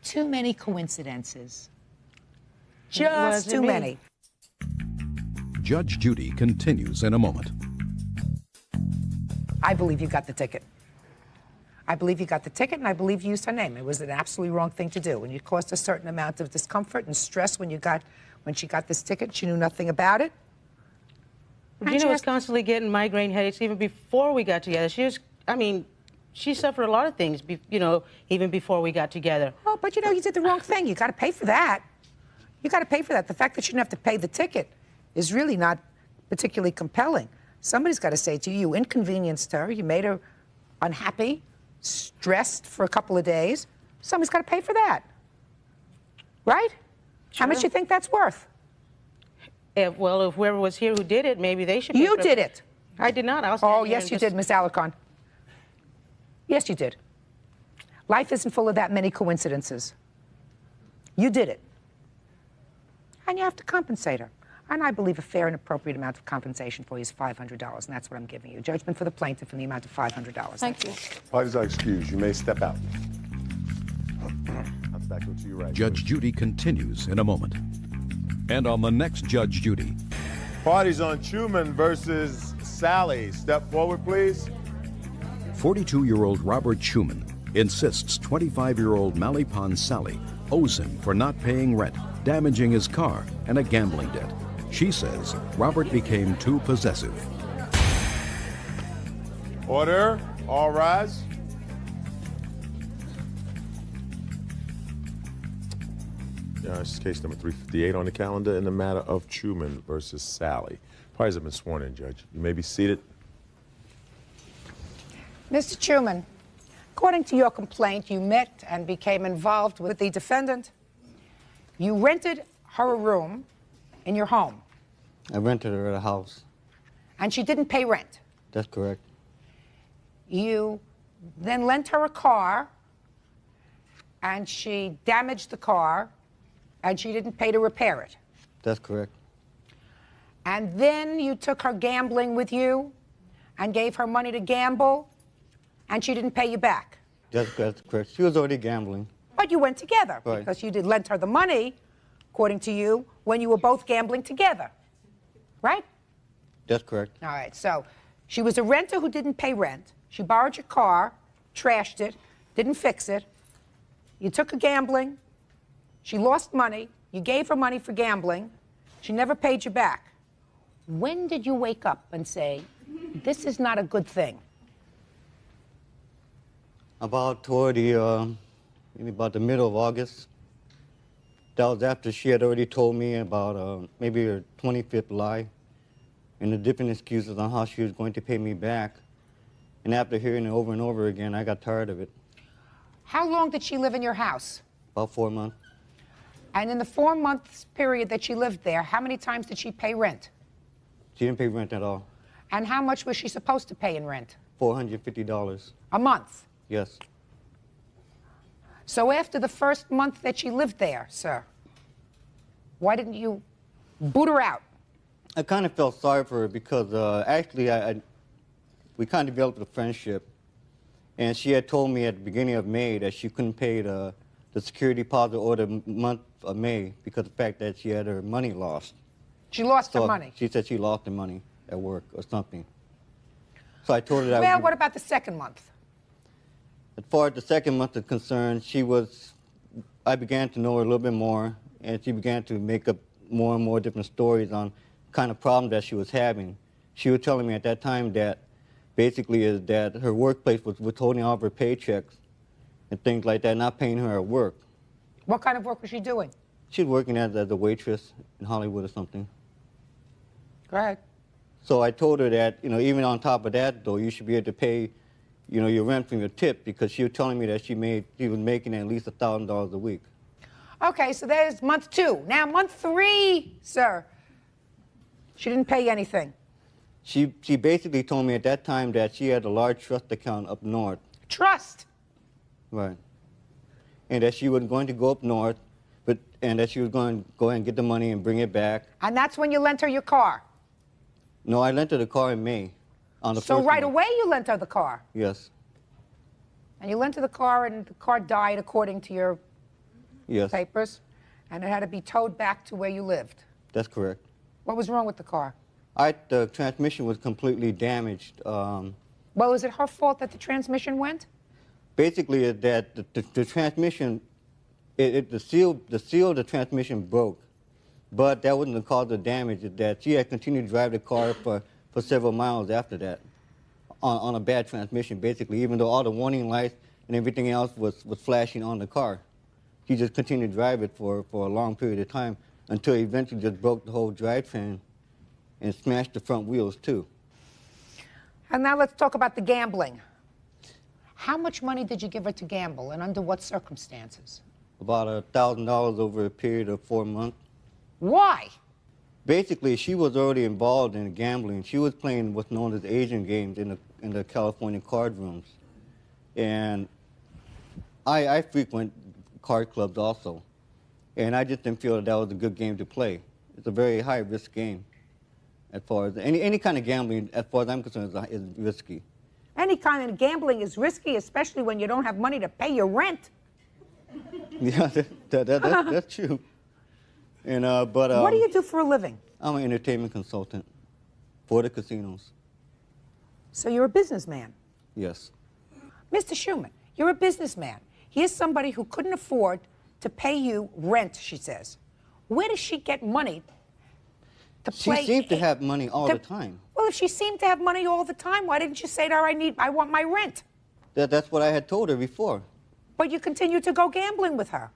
Too many coincidences. Just too many. Judge Judy continues in a moment. I believe you got the ticket. I believe you got the ticket, and I believe you used her name. It was an absolutely wrong thing to do, and it caused a certain amount of discomfort and stress when she got this ticket. She knew nothing about it. Regina was constantly getting migraine headaches even before we got together. She suffered a lot of things, even before we got together. Oh, but you did the wrong thing. You got to pay for that. You got to pay for that. The fact that you didn't have to pay the ticket is really not particularly compelling. Somebody's got to say to you, you inconvenienced her, you made her unhappy, stressed for a couple of days. Somebody's got to pay for that. Right? How much do you think that's worth? If whoever was here who did it, maybe they should pay You for did it. I did not. I was Oh, yes, you did, Miss Alarcon. Yes, you did. Life isn't full of that many coincidences. You did it. And you have to compensate her. And I believe a fair and appropriate amount of compensation for you is $500, and that's what I'm giving you. Judgment for the plaintiff in the amount of $500. Thank you. Parties are excused. You may step out. I'll back to you right. Judge Judy continues in a moment. And on the next Judge Judy. Parties on Truman versus Sally. Step forward, please. 42-year-old Robert Schumann insists 25-year-old Malipon Sally owes him for not paying rent, damaging his car, and a gambling debt. She says Robert became too possessive. Order. All rise. This is case number 358 on the calendar in the matter of Truman versus Sally. Parties have been sworn in, Judge. You may be seated. Mr. Truman, according to your complaint, you met and became involved with the defendant. You rented her a room in your home. I rented her at a house. And she didn't pay rent. That's correct. You then lent her a car, and she damaged the car, and she didn't pay to repair it. That's correct. And then you took her gambling with you and gave her money to gamble, and she didn't pay you back. That's correct. She was already gambling. But you went together, Right. because you did lend her the money, according to you, when you were both gambling together. Right? That's correct. All right, so she was a renter who didn't pay rent. She borrowed your car, trashed it, didn't fix it. You took her gambling. She lost money. You gave her money for gambling. She never paid you back. When did you wake up and say, this is not a good thing? About toward the, maybe about the middle of August. That was after she had already told me about maybe her 25th lie and the different excuses on how she was going to pay me back. And after hearing it over and over again, I got tired of it. How long did she live in your house? About 4 months. And in the 4 months period that she lived there, how many times did she pay rent? She didn't pay rent at all. And how much was she supposed to pay in rent? $450. A month. Yes. So after the first month that she lived there, sir, why didn't you boot her out? I kind of felt sorry for her because actually we kind of developed a friendship. And she had told me at the beginning of May that she couldn't pay the security deposit or the month of May because of the fact that she had her money lost. She lost her money? She said she lost her money at work or something. So I told her that. Well, what about the second month? As far as the second month is concerned, I began to know her a little bit more, and she began to make up more and more different stories on kind of problems that she was having. She was telling me at that time that basically is that her workplace was withholding all of her paychecks and things like that, not paying her at work. What kind of work was she doing? She was working as a waitress in Hollywood or something. Go ahead. So I told her that, even on top of that, though, you should be able to pay, your rent from your tip, because she was telling me that she was making at least $1,000 a week. Okay, so there's month 2. Now, month 3, sir, she didn't pay anything. She basically told me at that time that she had a large trust account up north. Trust? Right. And that she was going to go up north, and that she was going to go ahead and get the money and bring it back. And that's when you lent her your car? No, I lent her the car in May. On the So first right month. away you lent her the car? Yes. And you lent her the car, and the car died according to your papers, and it had to be towed back to where you lived. That's correct. What was wrong with the car? The transmission was completely damaged. Well, is it her fault that the transmission went? Basically, that the transmission, the seal of the transmission broke, but that wasn't the cause of the damage. That she had continued to drive the car for several miles after that, on a bad transmission, basically, even though all the warning lights and everything else was flashing on the car. She just continued to drive it for a long period of time until it eventually just broke the whole drivetrain and smashed the front wheels, too. And now let's talk about the gambling. How much money did you give her to gamble, and under what circumstances? About $1,000 over a period of 4 months. Why? Basically, she was already involved in gambling. She was playing what's known as Asian games in the California card rooms. And I frequent card clubs also. And I just didn't feel that was a good game to play. It's a very high-risk game. As far as any kind of gambling, as far as I'm concerned, is risky. Any kind of gambling is risky, especially when you don't have money to pay your rent. Yeah, that's true. And but what do you do for a living? I'm an entertainment consultant for the casinos. So you're a businessman. Yes. Mr. Schumann, you're a businessman. Here's somebody who couldn't afford to pay you rent, she says. Where does she get money to play? She seems to have money all the time. Well, if she seemed to have money all the time, why didn't you say to her, I want my rent? That's what I had told her before. But you continued to go gambling with her.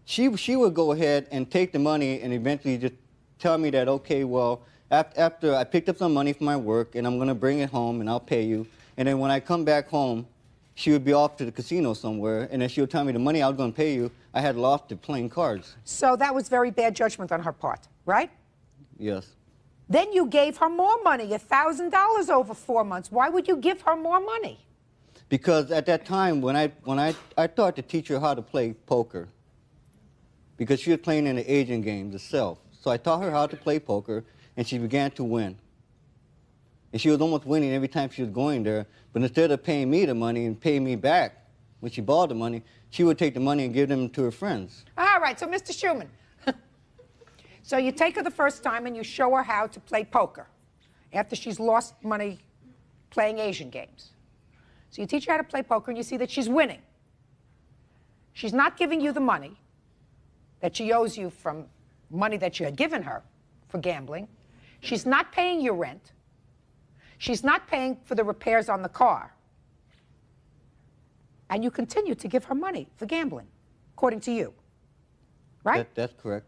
She would go ahead and take the money and eventually just tell me that, okay, well, after I picked up some money from my work and I'm going to bring it home and I'll pay you. And then when I come back home, she would be off to the casino somewhere, and then she would tell me the money I was going to pay you, I had lost it playing cards. So that was very bad judgment on her part, right? Yes. Then you gave her more money, $1,000 over 4 months. Why would you give her more money? Because at that time, when I started to teach her how to play poker, because she was playing in the Asian games herself. So I taught her how to play poker, and she began to win. And she was almost winning every time she was going there. But instead of paying me the money and paying me back when she borrowed the money, she would take the money and give them to her friends. All right, so Mr. Schumann, so you take her the first time and you show her how to play poker after she's lost money playing Asian games. So you teach her how to play poker and you see that she's winning. She's not giving you the money that she owes you from money that you had given her for gambling. She's not paying your rent. She's not paying for the repairs on the car. And you continue to give her money for gambling, according to you. Right? That's correct.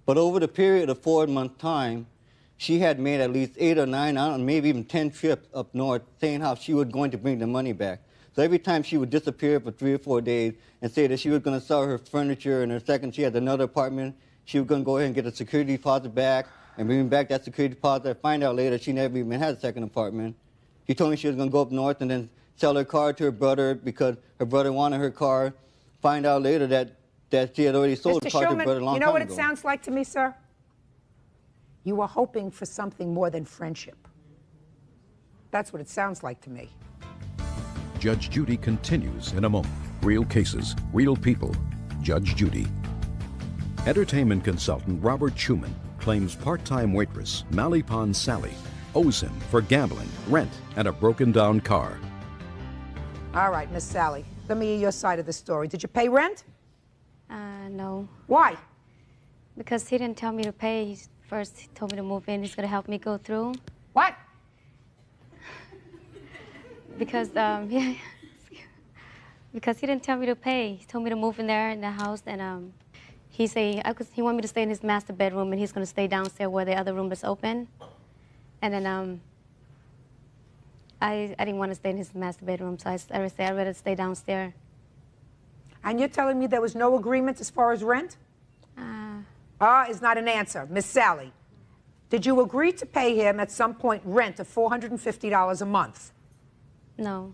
But over the period of 4 months' time, she had made at least 8 or 9, I don't know, maybe even 10 trips up north saying how she was going to bring the money back. So every time she would disappear for 3 or 4 days and say that she was going to sell her furniture, and her second she had another apartment, she was going to go ahead and get a security deposit back and bring me back that security deposit. I find out later she never even had a second apartment. She told me she was going to go up north and then sell her car to her brother because her brother wanted her car. Find out later that she had already sold the car to her brother a long time ago. You know what it sounds like to me, sir? You were hoping for something more than friendship. That's what it sounds like to me. Judge Judy continues in a moment. Real cases, real people. Judge Judy. Entertainment consultant Robert Schumann claims part-time waitress Mally Pond Sally owes him for gambling, rent, and a broken-down car. All right, Miss Sally, let me hear your side of the story. Did you pay rent? No. Why? Because he didn't tell me to pay. He told me to move in. He's going to help me go through. What? Because, yeah. Because he didn't tell me to pay. He told me to move in there in the house, and he wanted me to stay in his master bedroom, and he's going to stay downstairs where the other room is open. And then I didn't want to stay in his master bedroom, so I said I'd rather stay downstairs. And you're telling me there was no agreement as far as rent? Is not an answer. Miss Sally, did you agree to pay him at some point rent of $450 a month? No.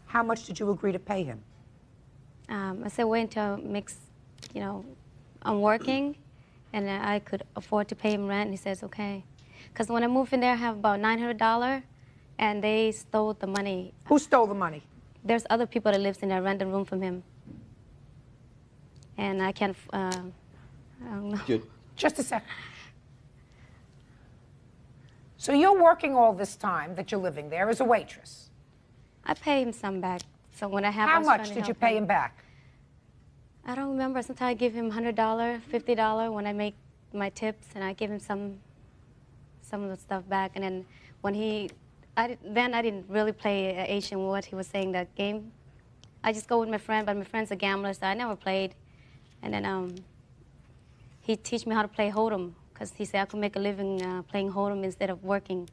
How much did you agree to pay him? I said wait until I'm working, and I could afford to pay him rent. And he says okay. Because when I moved in there, I have about $900, and they stole the money. Who stole the money? There's other people that lives in there, rent a room from him. And I can't, I don't know. Just a second. So you're working all this time that you're living there as a waitress? I pay him some back. So when I have, How much did you pay him back? I don't remember. Sometimes I give him $100, $50 when I make my tips, and I give him some of the stuff back. And then when I didn't really play Asian what he was saying that game. I just go with my friend, but my friend's a gambler, so I never played. And then he teach me how to play Hold'em, because he said I could make a living playing Hold'em instead of working.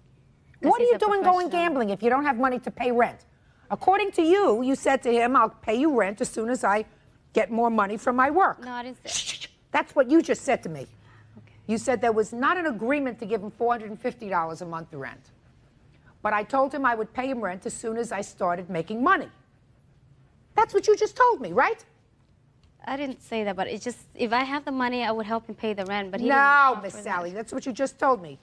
What are you doing going gambling if you don't have money to pay rent? According to you, you said to him, I'll pay you rent as soon as I get more money from my work. No, I didn't say. That's what you just said to me. Okay. You said there was not an agreement to give him $450 a month rent. But I told him I would pay him rent as soon as I started making money. That's what you just told me, right? I didn't say that, but it's just, if I have the money, I would help him pay the rent, but he No, didn't. Miss Sally, that's what you just told me.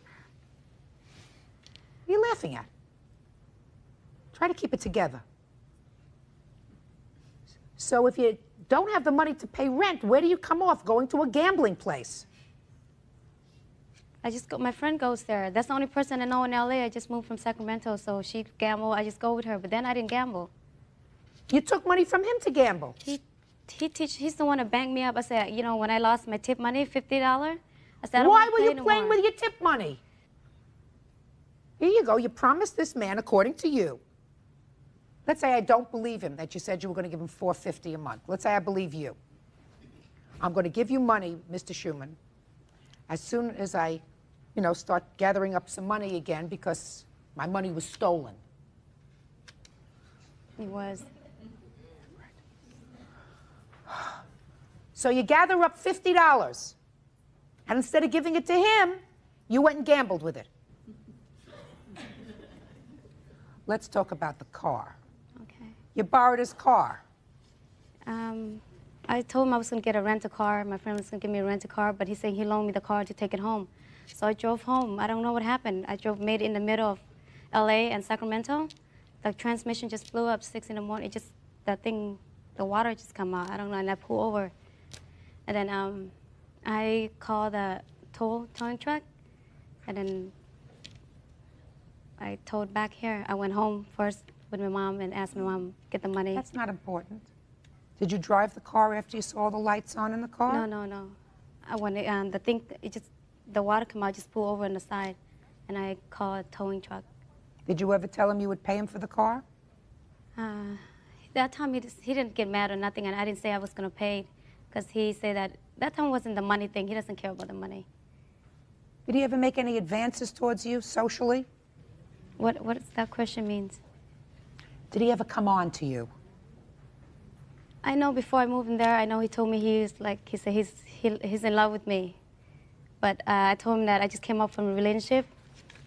What are you laughing at? Try to keep it together. So if you don't have the money to pay rent, where do you come off? Going to a gambling place? I just go, my friend goes there. That's the only person I know in LA. I just moved from Sacramento, so she gambled. I just go with her, but then I didn't gamble. You took money from him to gamble? He's the one that banked me up. I said, when I lost my tip money, $50, I said, why were you playing with your tip money? Here you go. You promised this man, according to you. Let's say I don't believe him that you said you were going to give him $450 a month. Let's say I believe you. I'm going to give you money, Mr. Schumann, as soon as I, start gathering up some money again because my money was stolen. It was. So you gather up $50, and instead of giving it to him, you went and gambled with it. Let's talk about the car. Okay. You borrowed his car. I told him I was going to get a rent-a-car. My friend was going to give me a rent-a-car, but he said he loaned me the car to take it home. So I drove home. I don't know what happened. I made it in the middle of LA and Sacramento. The transmission just blew up 6 in the morning. The water just come out. I don't know, and I pulled over. And then I called the towing truck, and then I towed back here. I went home first with my mom and asked my mom to get the money. That's not important. Did you drive the car after you saw the lights on in the car? No. I went, the water came out, just pulled over on the side, and I called a towing truck. Did you ever tell him you would pay him for the car? That time he didn't get mad or nothing, and I didn't say I was going to pay, because he said that time wasn't the money thing. He doesn't care about the money. Did he ever make any advances towards you socially? What does that question means? Did he ever come on to you? I know before I moved in there, I know he told me he said he's in love with me. But I told him that I just came up from a relationship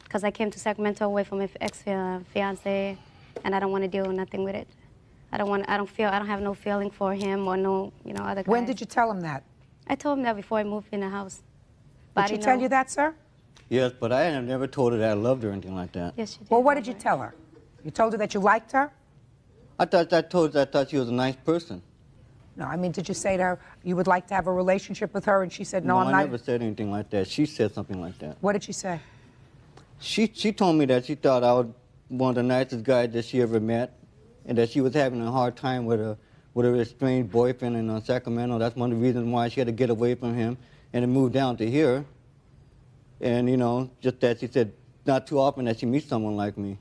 because I came to Sacramento away from my ex-fiance, and I don't want to deal with nothing with it. I don't have no feeling for him or no, other guys. When did you tell him that? I told him that before I moved in the house. But Did she tell you that, sir? Yes, but I have never told her that I loved her or anything like that. Yes, she did. Well, what did you tell her? You told her that you liked her? I thought she was a nice person. No, I mean, did you say to her you would like to have a relationship with her, and she said, no, I'm I not? never said anything like that. She said something like that. What did she say? She told me that she thought I was one of the nicest guys that she ever met, and that she was having a hard time with her estranged boyfriend in Sacramento. That's one of the reasons why she had to get away from him and to move down to here. And, just that she said not too often that she meets someone like me.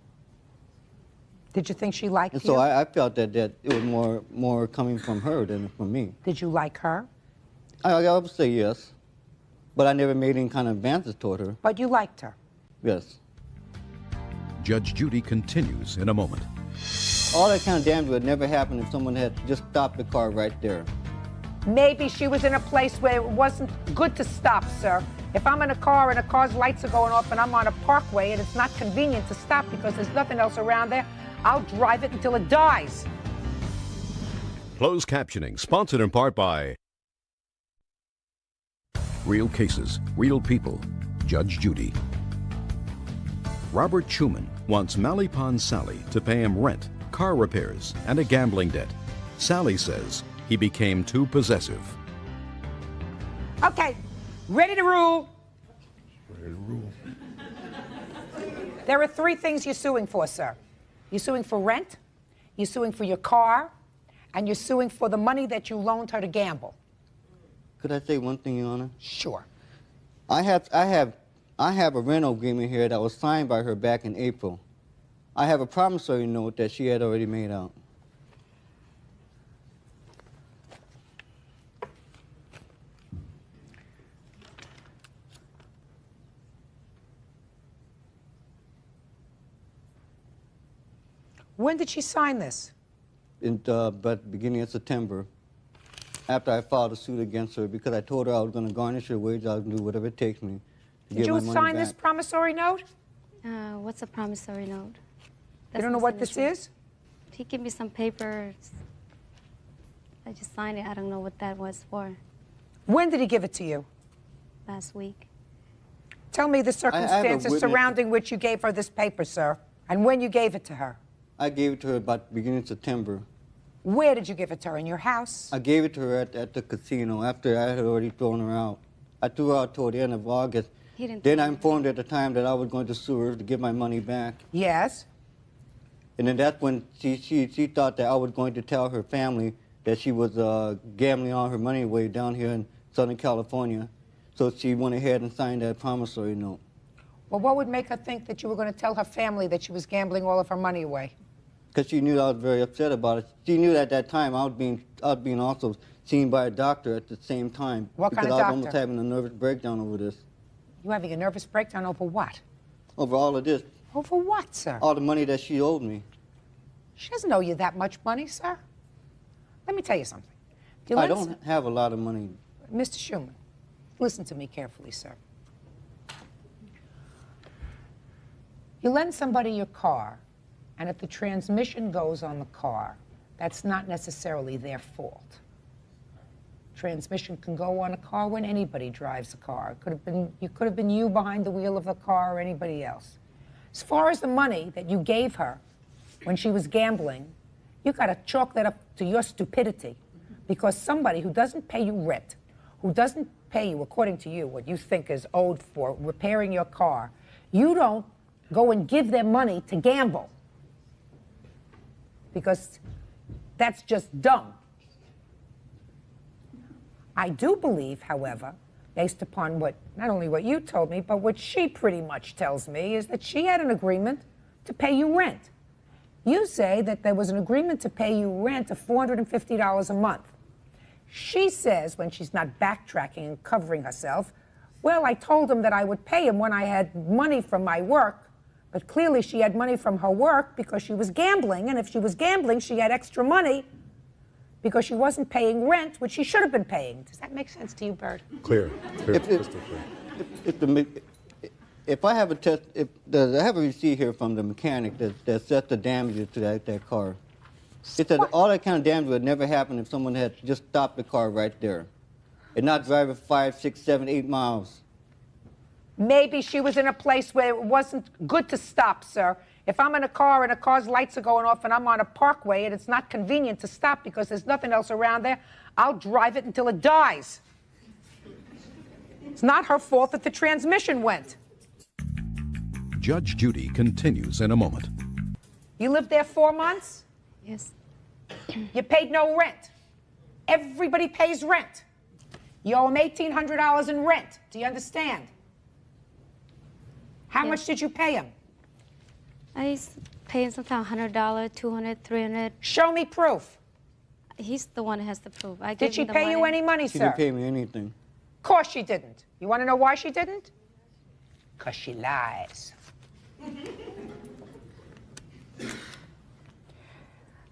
Did you think she liked you? And so I felt that it was more coming from her than from me. Did you like her? I would say yes, but I never made any kind of advances toward her. But you liked her? Yes. Judge Judy continues in a moment. All that kind of damage would never happen if someone had just stopped the car right there. Maybe she was in a place where it wasn't good to stop, sir. If I'm in a car and a car's lights are going off and I'm on a parkway and it's not convenient to stop because there's nothing else around there, I'll drive it until it dies. Closed captioning, sponsored in part by Real Cases, Real People, Judge Judy. Robert Schumann wants Malipon Sally to pay him rent, car repairs, and a gambling debt. Sally says he became too possessive. Okay, ready to rule. Ready to rule. There are 3 things you're suing for, sir. You're suing for rent, you're suing for your car, and you're suing for the money that you loaned her to gamble. Could I say one thing, Your Honor? Sure. I have a rental agreement here that was signed by her back in April. I have a promissory note that she had already made out. When did she sign this? But beginning of September, after I filed a suit against her because I told her I was going to garnish her wages, I was going to do whatever it takes me to Did get my you money sign back. this promissory note? What's a promissory note? You don't know what this is? He gave me some papers. I just signed it. I don't know what that was for. When did he give it to you? Last week. Tell me the I have a circumstances witness. surrounding which you gave her this paper, sir, and when you gave it to her. I gave it to her about beginning of September. Where did you give it to her? In your house? I gave it to her at the casino after I had already thrown her out. I threw her out toward the end of August. Then I informed her at the time that I was going to sue her to get my money back. Yes. And then that's when she thought that I was going to tell her family that she was gambling all her money away down here in Southern California. So she went ahead and signed that promissory note. Well, what would make her think that you were going to tell her family that she was gambling all of her money away? Because she knew I was very upset about it. She knew that at that time I was being also seen by a doctor at the same time. What kind of Because I was almost doctor? having a nervous breakdown over this. You having a nervous breakdown over what? Over all of this. Over what, sir? All the money that she owed me. She doesn't owe you that much money, sir. Let me tell you something. If you I lend don't have a lot of money. Mr. Schumann, listen to me carefully, sir. You lend somebody your car, and if the transmission goes on the car, that's not necessarily their fault. Transmission can go on a car when anybody drives a car. It could have been you behind the wheel of the car or anybody else. As far as the money that you gave her when she was gambling, you got to chalk that up to your stupidity, because somebody who doesn't pay you rent, who doesn't pay you, according to you, what you think is owed for repairing your car, you don't go and give them money to gamble, because that's just dumb. I do believe, however, based upon what, not only what you told me, but what she pretty much tells me, is that she had an agreement to pay you rent. You say that there was an agreement to pay you rent of $450 a month. She says, when she's not backtracking and covering herself, well, I told him that I would pay him when I had money from my work, but clearly she had money from her work because she was gambling, and if she was gambling, she had extra money because she wasn't paying rent, which she should have been paying. Does that make sense to you, Bird? Clear. Crystal clear. If I have a test, I have a receipt here from the mechanic that set the damages to that car. It said all that kind of damage would never happen if someone had just stopped the car right there and not drive it 5, 6, 7, 8 miles. Maybe she was in a place where it wasn't good to stop, sir. If I'm in a car and a car's lights are going off and I'm on a parkway and it's not convenient to stop because there's nothing else around there, I'll drive it until it dies. It's not her fault that the transmission went. Judge Judy continues in a moment. You lived there 4 months? Yes. You paid no rent. Everybody pays rent. You owe them $1,800 in rent. Do you understand? How much did you pay him? I used to pay him sometimes $100, $200, $300. Show me proof. He's the one that has the proof. Did she pay you any money, She sir? didn't pay me anything. Of course she didn't. You want to know why she didn't? Because she lies.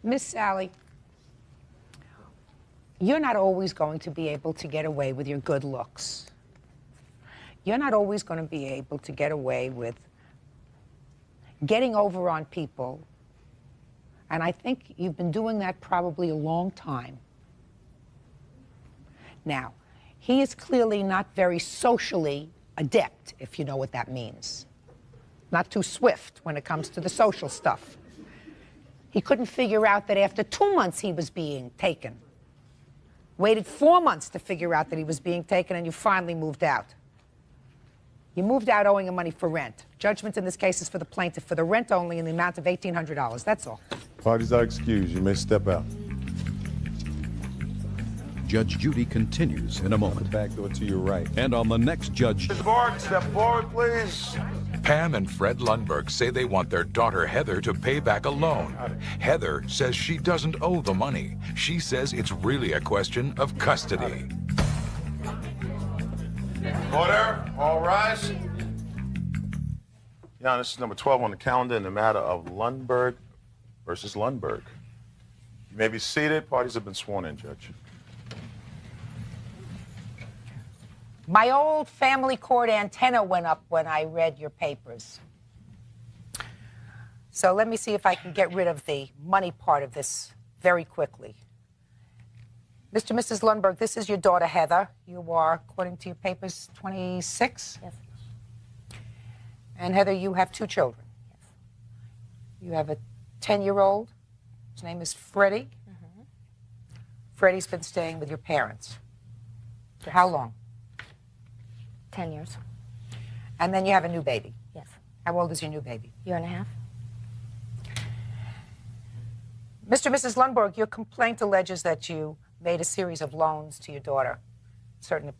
Miss Sally, you're not always going to be able to get away with your good looks. You're not always going to be able to get away with getting over on people. And I think you've been doing that probably a long time. Now, he is clearly not very socially adept, if you know what that means. Not too swift when it comes to the social stuff. He couldn't figure out that after 2 months he was being taken. Waited 4 months to figure out that he was being taken, and you finally moved out. You moved out owing him money for rent. Judgment in this case is for the plaintiff for the rent only in the amount of $1,800. That's all. Parties are excused. You may step out. Judge Judy continues in a moment. Back door to your right. And on the next Judge... Ms. Borg, step forward, please. Pam and Fred Lundberg say they want their daughter Heather to pay back a loan. Heather says she doesn't owe the money. She says it's really a question of custody. Order. All rise. Yeah, this is number 12 on the calendar in the matter of Lundberg versus Lundberg. You may be seated. Parties have been sworn in, Judge. My old family court antenna went up when I read your papers. So let me see if I can get rid of the money part of this very quickly. Mr. and Mrs. Lundberg, this is your daughter, Heather. You are, according to your papers, 26? Yes. And Heather, you have 2 children. Yes. You have a 10-year-old. His name is Freddie. Mm-hmm. Freddie's been staying with your parents. For how long? 10 years. And then you have a new baby. Yes. How old is your new baby? Year and a half. Mr. and Mrs. Lundberg, your complaint alleges that you made a series of loans to your daughter,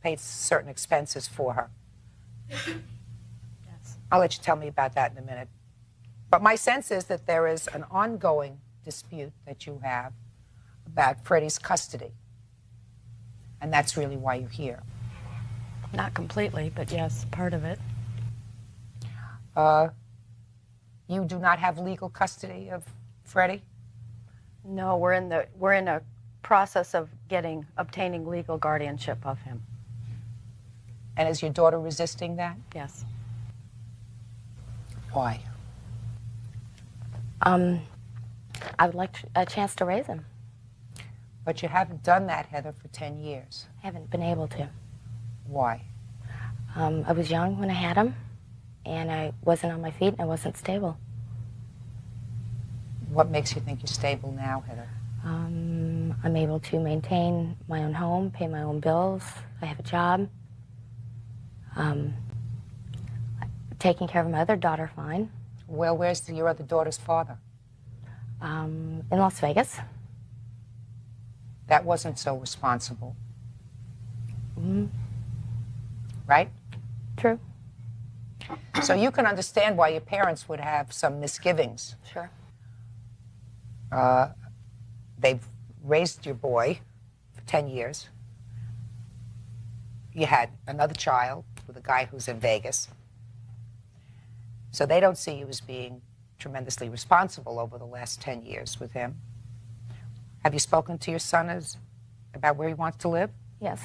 paid certain expenses for her. Yes. I'll let you tell me about that in a minute. But my sense is that there is an ongoing dispute that you have about Freddie's custody. And that's really why you're here. Not completely, but yes, part of it. You do not have legal custody of Freddie? No, we're in a process of obtaining legal guardianship of him. And is your daughter resisting that? Yes. Why? I would like a chance to raise him. But you haven't done that, Heather, for 10 years. I haven't been able to. Why? I was young when I had him, and I wasn't on my feet, and I wasn't stable. What makes you think you're stable now, Heather? I'm able to maintain my own home, pay my own bills. I have a job. Taking care of my other daughter fine. Well, where's your other daughter's father? In Las Vegas. That wasn't so responsible. Mm-hmm. Right? True. So you can understand why your parents would have some misgivings. Sure. They've raised your boy for 10 years. You had another child with a guy who's in Vegas. So they don't see you as being tremendously responsible over the last 10 years with him. Have you spoken to your son about where he wants to live? Yes.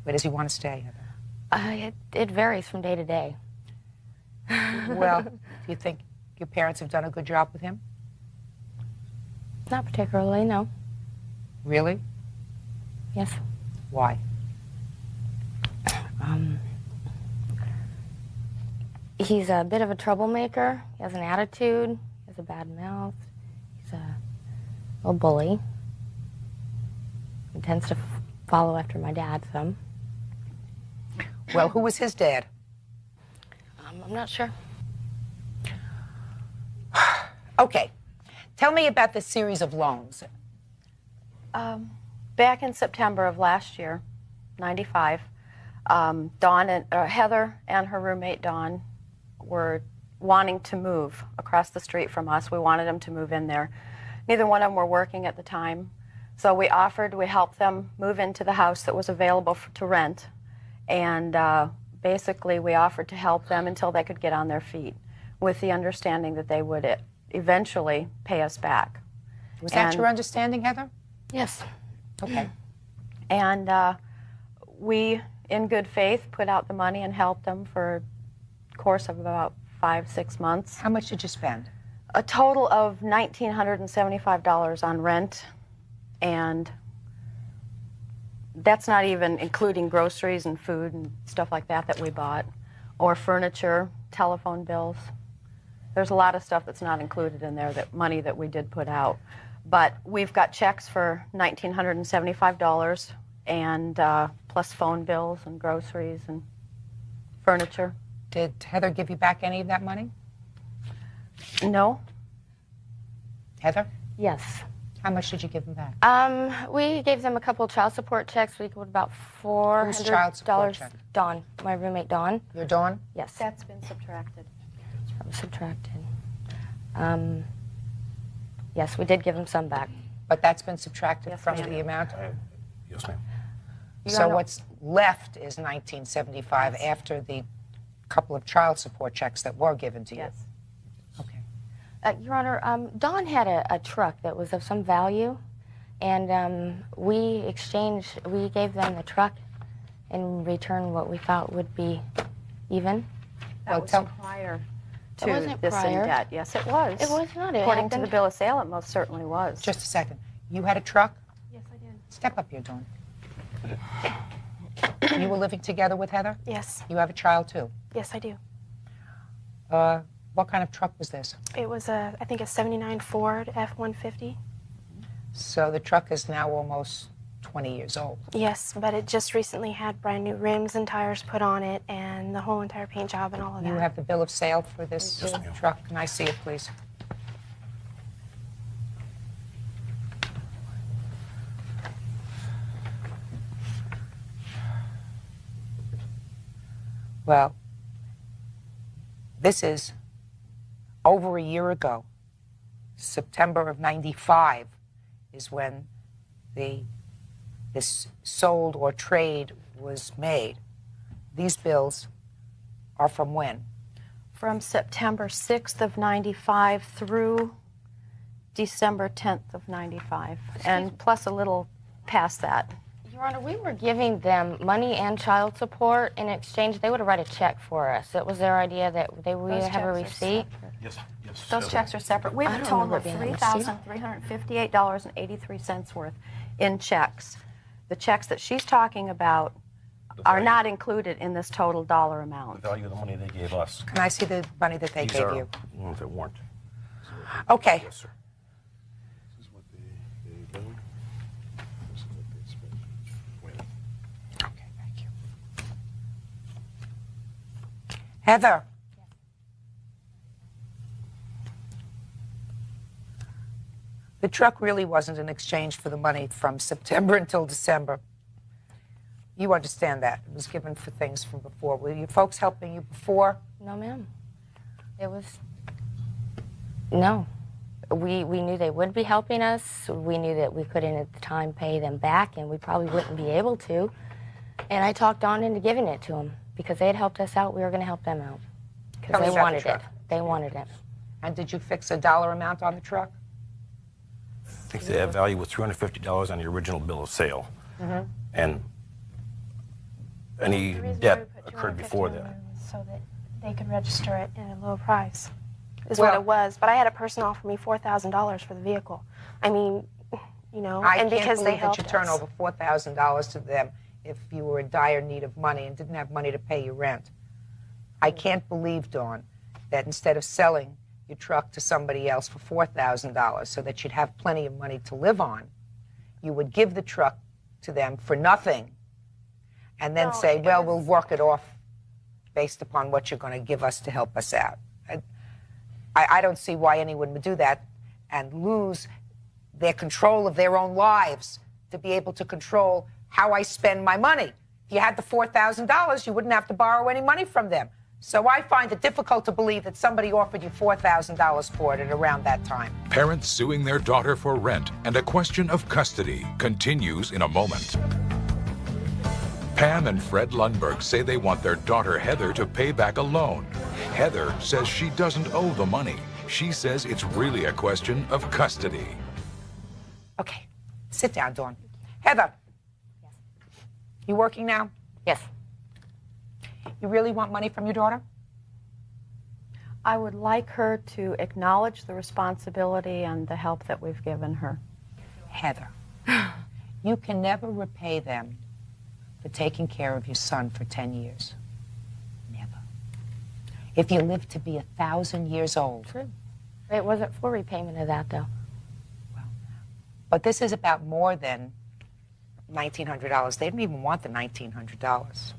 Where does he want to stay, Heather? It varies from day to day. Well, do you think your parents have done a good job with him? Not particularly, no. Really? Yes. Why? He's a bit of a troublemaker. He has an attitude. He has a bad mouth. He's a bully. He tends to follow after my dad some. Well, who was his dad? I'm not sure. Okay. Tell me about this series of loans. Back in September of last year, 95, Heather and her roommate Dawn were wanting to move across the street from us. We wanted them to move in there. Neither one of them were working at the time. So we helped them move into the house that was available to rent. And basically we offered to help them until they could get on their feet, with the understanding that they would eventually pay us back. Was that your understanding, Heather? Yes. Okay. And we, in good faith, put out the money and helped them for a course of about 5-6 months. How much did you spend? A total of $1,975 on rent, and that's not even including groceries and food and stuff like that we bought, or furniture, telephone bills. There's a lot of stuff that's not included in there, that money that we did put out. But we've got checks for $1,975 and plus phone bills and groceries and furniture. Did Heather give you back any of that money? No. Heather? Yes. How much did you give them back? We gave them a couple of child support checks. We equaled about $400. Who's child support check? Dawn, my roommate Dawn. Your Dawn? Yes. That's been subtracted. That was subtracted. Yes, we did give them some back. But that's been subtracted from ma'am. the amount? Yes, ma'am. So what's left is $1,975 after the couple of child support checks that were given to you? Yes. Your Honor, Dawn had a truck that was of some value, and we gave them the truck in return what we thought would be even. That was prior to It wasn't this prior. in debt. Yes, it was. It was not. It According to happened. the bill of sale, it most certainly was. Just a second. You had a truck? Yes, I did. Step up here, Dawn. You were living together with Heather? Yes. You have a child, too? Yes, I do. What kind of truck was this? It was I think a '79 Ford F-150. So the truck is now almost 20 years old. Yes, but it just recently had brand new rims and tires put on it, and the whole entire paint job and all of that. You have the bill of sale for this truck? Can I see it, please? Well, this is over a year ago. September of '95 is when this sold or trade was made. These bills are from when? From September 6th of 95 through December 10th of 95, and plus a little past that. Your Honor, we were giving them money and child support. In exchange, they would write a check for us. It was their idea that we would have a receipt. Yes, yes. Those checks are separate. We have a total of $3,358.83 worth in checks. The checks that she's talking about are not included in this total dollar amount. The value of the money they gave us. Can I see the money that they These gave are you? the ones that weren't. Okay. Yes, sir. This is what they billed. This is what they spent. Wait. Okay, thank you. Heather. The truck really wasn't in exchange for the money from September until December. You understand that. It was given for things from before. Were your folks helping you before? No, ma'am. It was... No. We knew they would be helping us. We knew that we couldn't at the time pay them back, and we probably wouldn't be able to. And I talked Dawn into giving it to them. Because they had helped us out, we were going to help them out. Because they wanted it. They wanted it. And did you fix a dollar amount on the truck? think the value was $350 on the original bill of sale. Mhm. And any The reason why debt we put occurred before $250 that. was so that they could register it at a low price, is Well- what it was. But I had a person offer me $4,000 for the vehicle. I mean, you know, I and can't because they believe that helped you turn us. over $4,000 to them if you were in dire need of money and didn't have money to pay your rent. I can't believe, Dawn, that instead of selling your truck to somebody else for $4,000 so that you'd have plenty of money to live on, you would give the truck to them for nothing and then say, well, we'll work it off based upon what you're going to give us to help us out. I don't see why anyone would do that and lose their control of their own lives to be able to control how I spend my money. If you had the $4,000, you wouldn't have to borrow any money from them. So I find it difficult to believe that somebody offered you $4,000 for it at around that time. Parents suing their daughter for rent and a question of custody continues in a moment. Pam and Fred Lundberg say they want their daughter Heather to pay back a loan. Heather says she doesn't owe the money. She says it's really a question of custody. Okay, sit down, Dawn. Heather, you working now? Yes. You really want money from your daughter? I would like her to acknowledge the responsibility and the help that we've given her. Heather, you can never repay them for taking care of your son for 10 years. Never. If you live to be 1,000 years old. True. It wasn't full repayment of that, though. But this is about more than $1,900. They didn't even want the $1,900.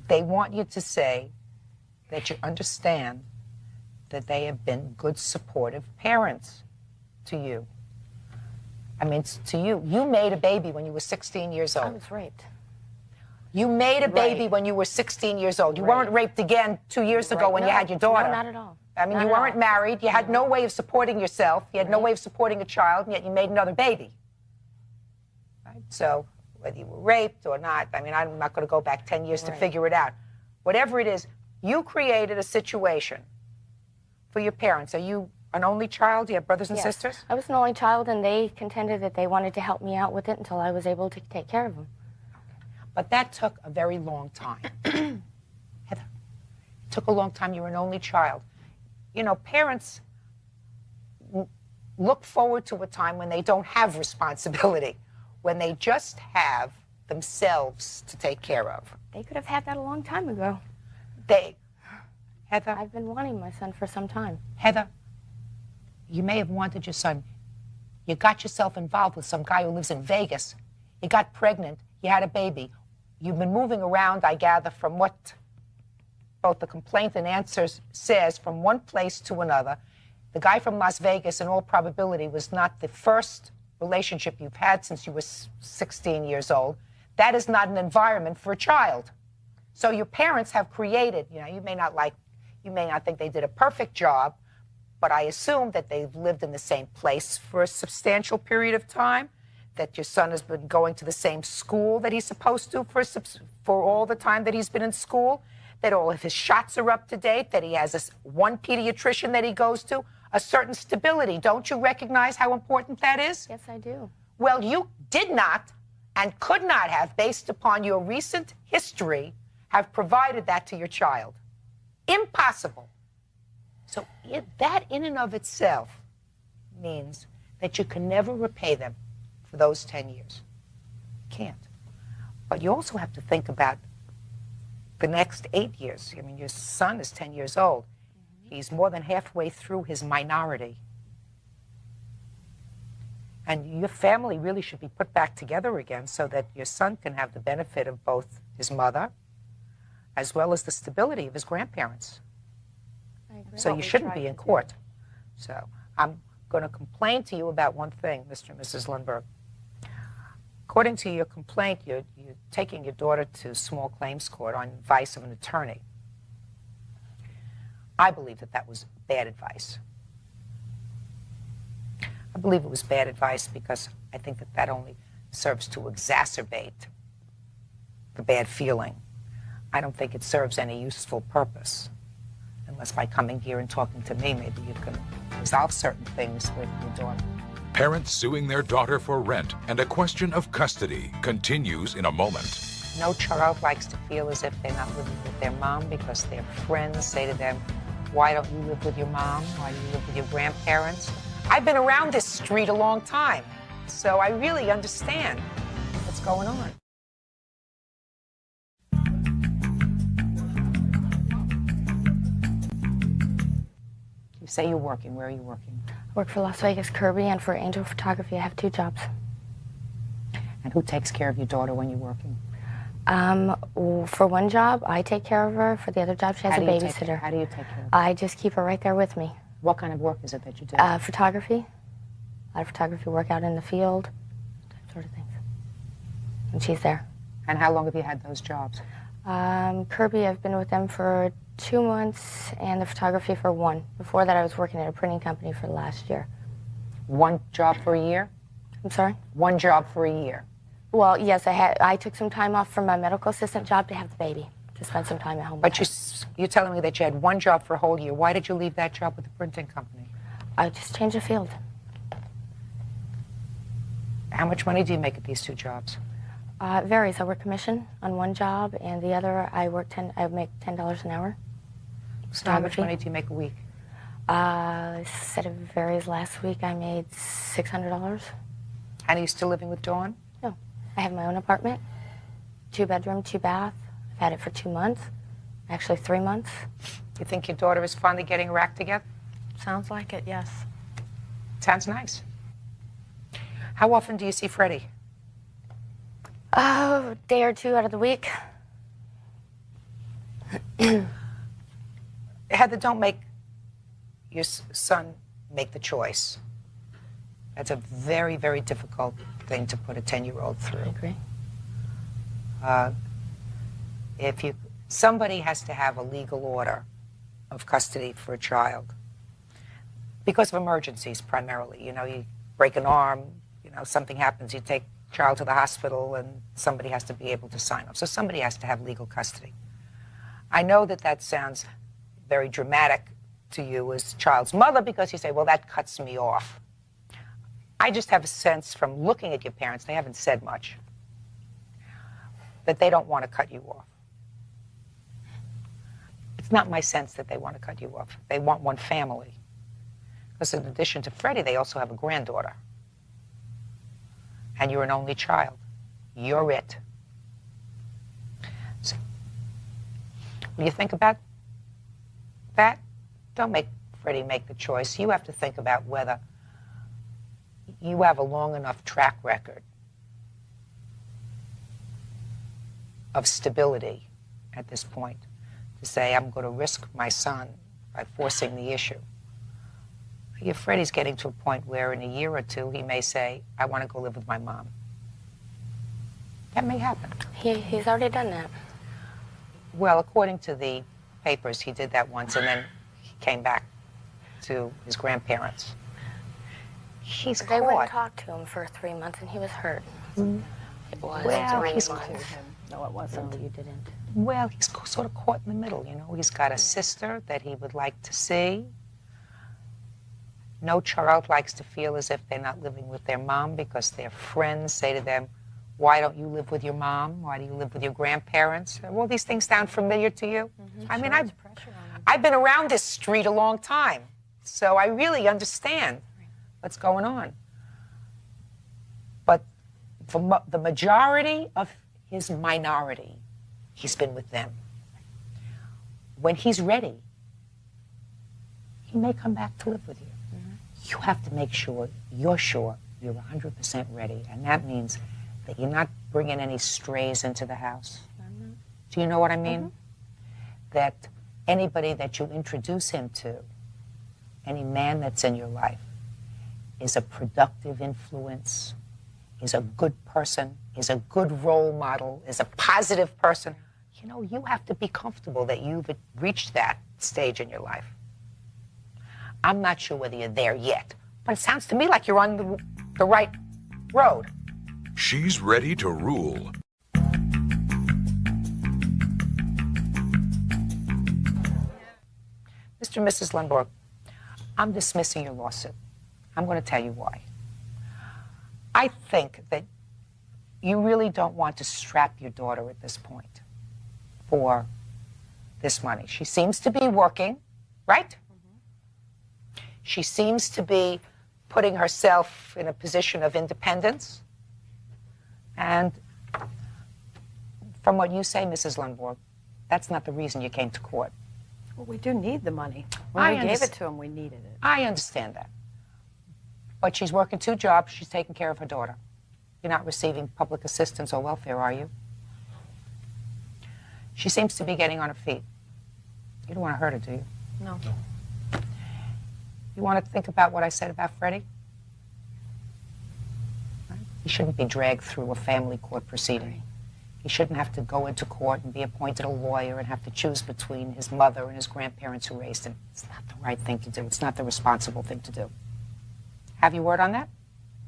They want you to say that you understand that they have been good, supportive parents to you. I mean, to you. You made a baby when you were 16 years old. I was raped. You made a baby when you were 16 years old. You weren't raped again 2 years ago when you had your daughter. No, not at all. I mean, Not you at weren't all. married. You had no way of supporting yourself. You had no way of supporting a child, and yet you made another baby. Right? So whether you were raped or not, I mean, I'm not going to go back 10 years to figure it out. Whatever it is, you created a situation for your parents. Are you an only child? Do you have brothers and Yes. sisters? I was an only child, and they contended that they wanted to help me out with it until I was able to take care of them. But that took a very long time. Heather, it took a long time. You were an only child. You know, parents look forward to a time when they don't have responsibility, when they just have themselves to take care of. They could have had that a long time ago. Heather? I've been wanting my son for some time. Heather, you may have wanted your son. You got yourself involved with some guy who lives in Vegas. You got pregnant. You had a baby. You've been moving around, I gather, from what both the complaint and answers says, from one place to another. The guy from Las Vegas, in all probability, was not the first relationship you've had since you were 16 years old. That is not an environment for a child. So your parents have created, you know, you may not think they did a perfect job, but I assume that they've lived in the same place for a substantial period of time, that your son has been going to the same school that he's supposed to for all the time that he's been in school, that all of his shots are up to date, that he has one pediatrician that he goes to, a certain stability. Don't you recognize how important that is? Yes, I do. Well, you did not and could not have, based upon your recent history, have provided that to your child. Impossible. So that in and of itself means that you can never repay them for those 10 years. You can't. But you also have to think about the next 8 years. I mean, your son is 10 years old. He's more than halfway through his minority. And your family really should be put back together again so that your son can have the benefit of both his mother as well as the stability of his grandparents. I agree. So you shouldn't be in court. So I'm going to complain to you about one thing, Mr. and Mrs. Lundberg. According to your complaint, you're taking your daughter to small claims court on advice of an attorney. I believe that that was bad advice. I believe it was bad advice because I think that that only serves to exacerbate the bad feeling. I don't think it serves any useful purpose. Unless by coming here and talking to me, maybe you can resolve certain things with your daughter. Parents suing their daughter for rent and a question of custody continues in a moment. No child likes to feel as if they're not living with their mom because their friends say to them, why don't you live with your mom? Why do you live with your grandparents? I've been around this street a long time, so I really understand what's going on. You say you're working. Where are you working? I work for Las Vegas Kirby and for Angel Photography. I have 2 jobs. And who takes care of your daughter when you're working? For one job, I take care of her. For the other job, she has a babysitter. How do you take care of her? I just keep her right there with me. What kind of work is it that you do? Photography. A lot of photography work out in the field, that sort of things. And she's there. And how long have you had those jobs? Kirby, I've been with them for 2 months, and the photography for 1. Before that, I was working at a printing company for the last year. 1 job for a year? I'm sorry? 1 job for a year. Well, yes, I took some time off from my medical assistant job to have the baby, to spend some time at home. But you're telling me that you had 1 job for a whole year. Why did you leave that job with the printing company? I just changed the field. How much money do you make at these 2 jobs? It varies. I work commission on 1 job, and the other I make $10 an hour. So how much money do you make a week? Said it varies. Last week I made $600. And are you still living with Dawn? No. I have my own apartment, 2-bedroom, 2-bath. I've had it for 2 months, actually 3 months. You think your daughter is finally getting her act together? Sounds like it, yes. Sounds nice. How often do you see Freddie? Oh, a day or 2 out of the week. Heather, don't make your son make the choice. That's a very, very difficult thing to put a 10-year-old through. I agree. Somebody has to have a legal order of custody for a child because of emergencies primarily. You know, you break an arm, you know, something happens, you take a child to the hospital and somebody has to be able to sign off. So somebody has to have legal custody. I know that that sounds very dramatic to you as child's mother because you say, well, that cuts me off. I just have a sense from looking at your parents, they haven't said much, that they don't want to cut you off. It's not my sense that they want to cut you off. They want one family. Because in addition to Freddie, they also have a granddaughter. And you're an only child. You're it. So, when you think about that, don't make Freddie make the choice. You have to think about whether you have a long enough track record of stability at this point to say, I'm going to risk my son by forcing the issue. If Freddie's getting to a point where in a year or 2 he may say, I want to go live with my mom. That may happen. He's already done that. Well, according to the papers, he did that once and then he came back to his grandparents. He's They caught. wouldn't talk to him for 3 months and he was hurt. Mm. It was. Well, 3 he's months. No, it wasn't. No, you didn't. Well, he's sort of caught in the middle, you know. He's got a sister that he would like to see. No child likes to feel as if they're not living with their mom because their friends say to them, why don't you live with your mom? Why do you live with your grandparents? Well, these things sound familiar to you? I mean, I've been around this street a long time, so I really understand what's going on. But for the majority of his minority, he's been with them. When he's ready, he may come back to live with you. You have to make sure you're 100% ready, and that means that you're not bringing any strays into the house. Do you know what I mean? That anybody that you introduce him to, any man that's in your life, is a productive influence, is a good person, is a good role model, is a positive person. You know, you have to be comfortable that you've reached that stage in your life. I'm not sure whether you're there yet, but it sounds to me like you're on the right road. She's ready to rule. Mr. and Mrs. Lundborg, I'm dismissing your lawsuit. I'm going to tell you why. I think that you really don't want to strap your daughter at this point for this money. She seems to be working, right? Mm-hmm. She seems to be putting herself in a position of independence. And from what you say, Mrs. Lundborg, that's not the reason you came to court. Well, we do need the money. When we gave it to him, we needed it. I understand that. But she's working 2 jobs. She's taking care of her daughter. You're not receiving public assistance or welfare, are you? She seems to be getting on her feet. You don't want to hurt her, do you? No. You want to think about what I said about Freddie? Right? He shouldn't be dragged through a family court proceeding. He shouldn't have to go into court and be appointed a lawyer and have to choose between his mother and his grandparents who raised him. It's not the right thing to do. It's not the responsible thing to do. Have you word on that?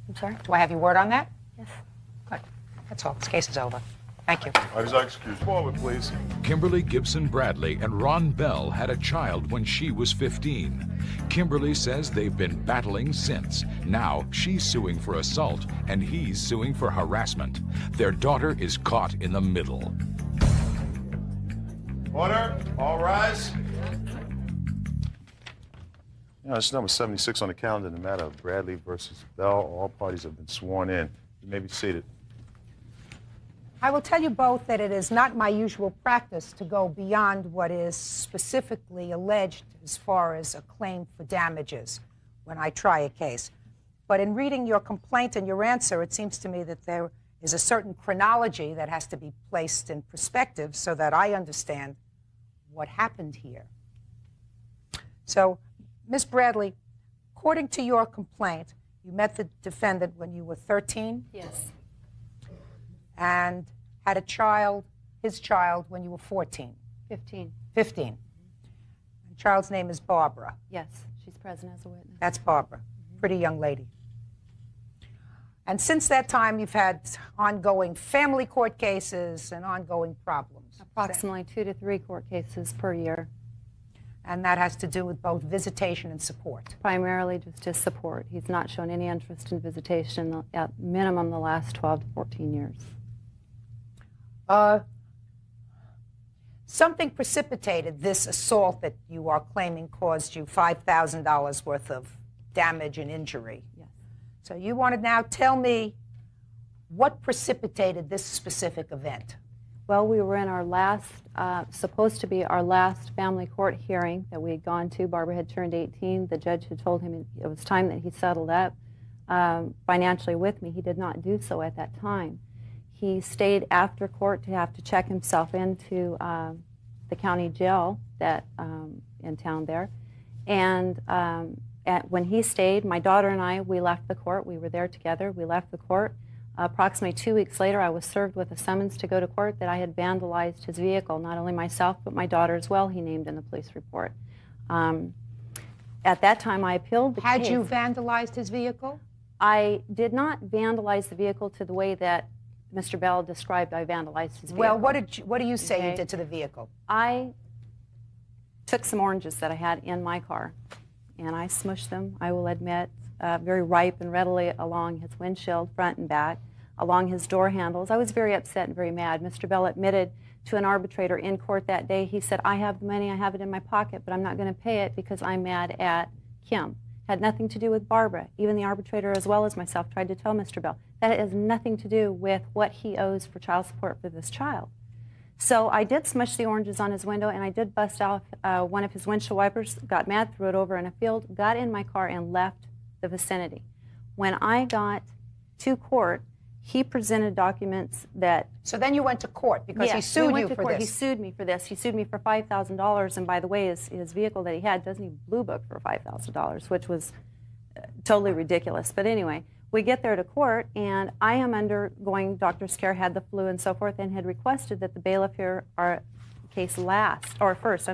I'm sorry? Do I have your word on that? Yes. Good. That's all. This case is over. Thank you. Excuse. Forward, please. Kimberly Gibson Bradley and Ron Bell had a child when she was 15. Kimberly says they've been battling since. Now she's suing for assault and he's suing for harassment. Their daughter is caught in the middle. Order. All rise. This is number 76 on the calendar in the matter of Bradley versus Bell. All parties have been sworn in. You may be seated. I will tell you both that it is not my usual practice to go beyond what is specifically alleged as far as a claim for damages when I try a case. But in reading your complaint and your answer, it seems to me that there is a certain chronology that has to be placed in perspective so that I understand what happened here. So, Ms. Bradley, according to your complaint, you met the defendant when you were 13? Yes. And had a child, his child, when you were 14? 15. 15. The child's name is Barbara. Yes, she's present as a witness. That's Barbara. Pretty young lady. And since that time, you've had ongoing family court cases and ongoing problems. Approximately 2 to 3 court cases per year. And that has to do with both visitation and support. Primarily just his support. He's not shown any interest in visitation at minimum the last 12 to 14 years. Something precipitated this assault that you are claiming caused you $5,000 worth of damage and injury. Yes. So you want to now tell me what precipitated this specific event? Well, we were in our last, supposed to be our last family court hearing that we had gone to. Barbara had turned 18. The judge had told him it was time that he settled up financially with me. He did not do so at that time. He stayed after court to have to check himself into the county jail that in town there. And when he stayed, my daughter and I, we left the court. We were there together. We left the court. Approximately 2 weeks later, I was served with a summons to go to court that I had vandalized his vehicle, not only myself, but my daughter as well, he named in the police report. At that time, I appealed the case. Had you vandalized his vehicle? I did not vandalize the vehicle to the way that Mr. Bell described I vandalized his vehicle. Well, what do you say you did to the vehicle? I took some oranges that I had in my car, and I smushed them, I will admit, very ripe and readily along his windshield, front and back, along his door handles. I was very upset and very mad. Mr. Bell admitted to an arbitrator in court that day, he said, I have the money, I have it in my pocket, but I'm not going to pay it because I'm mad at Kim. Had nothing to do with Barbara. Even the arbitrator as well as myself tried to tell Mr. Bell that it has nothing to do with what he owes for child support for this child. So I did smush the oranges on his window, and I did bust out one of his windshield wipers, got mad, threw it over in a field, got in my car, and left the vicinity. When I got to court, he presented documents that... So then you went to court because he sued you for this. He sued me for this. He sued me for $5,000, and by the way, his vehicle that he had doesn't even blue book for $5,000, which was totally ridiculous. But anyway, we get there to court, and I am undergoing doctor's care, had the flu and so forth, and had requested that the bailiff hear our case first,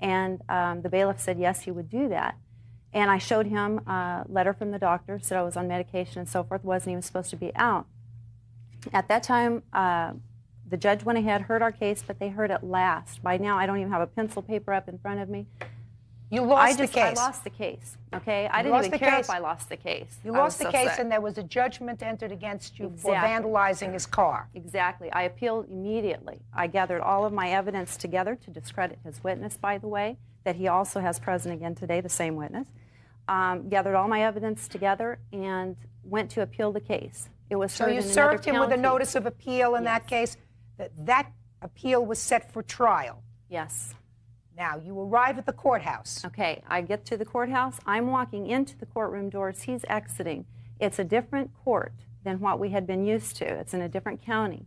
and the bailiff said yes, he would do that. And I showed him a letter from the doctor, said I was on medication and so forth, wasn't even supposed to be out. At that time, the judge went ahead, heard our case, but they heard it last. By now, I don't even have a pencil paper up in front of me. You lost the I case. lost the case, okay? I You didn't lost even the care case. if I lost the case. You I lost was the so case, sick. and there was a judgment entered against you for Exactly. vandalizing his car. Exactly. I appealed immediately. I gathered all of my evidence together to discredit his witness, by the way, that he also has present again today, the same witness. Gathered all my evidence together and went to appeal the case. It was So heard you in served him another with a county. notice of appeal in that case. That appeal was set for trial. Yes. Now, you arrive at the courthouse. Okay, I get to the courthouse. I'm walking into the courtroom doors. He's exiting. It's a different court than what we had been used to. It's in a different county.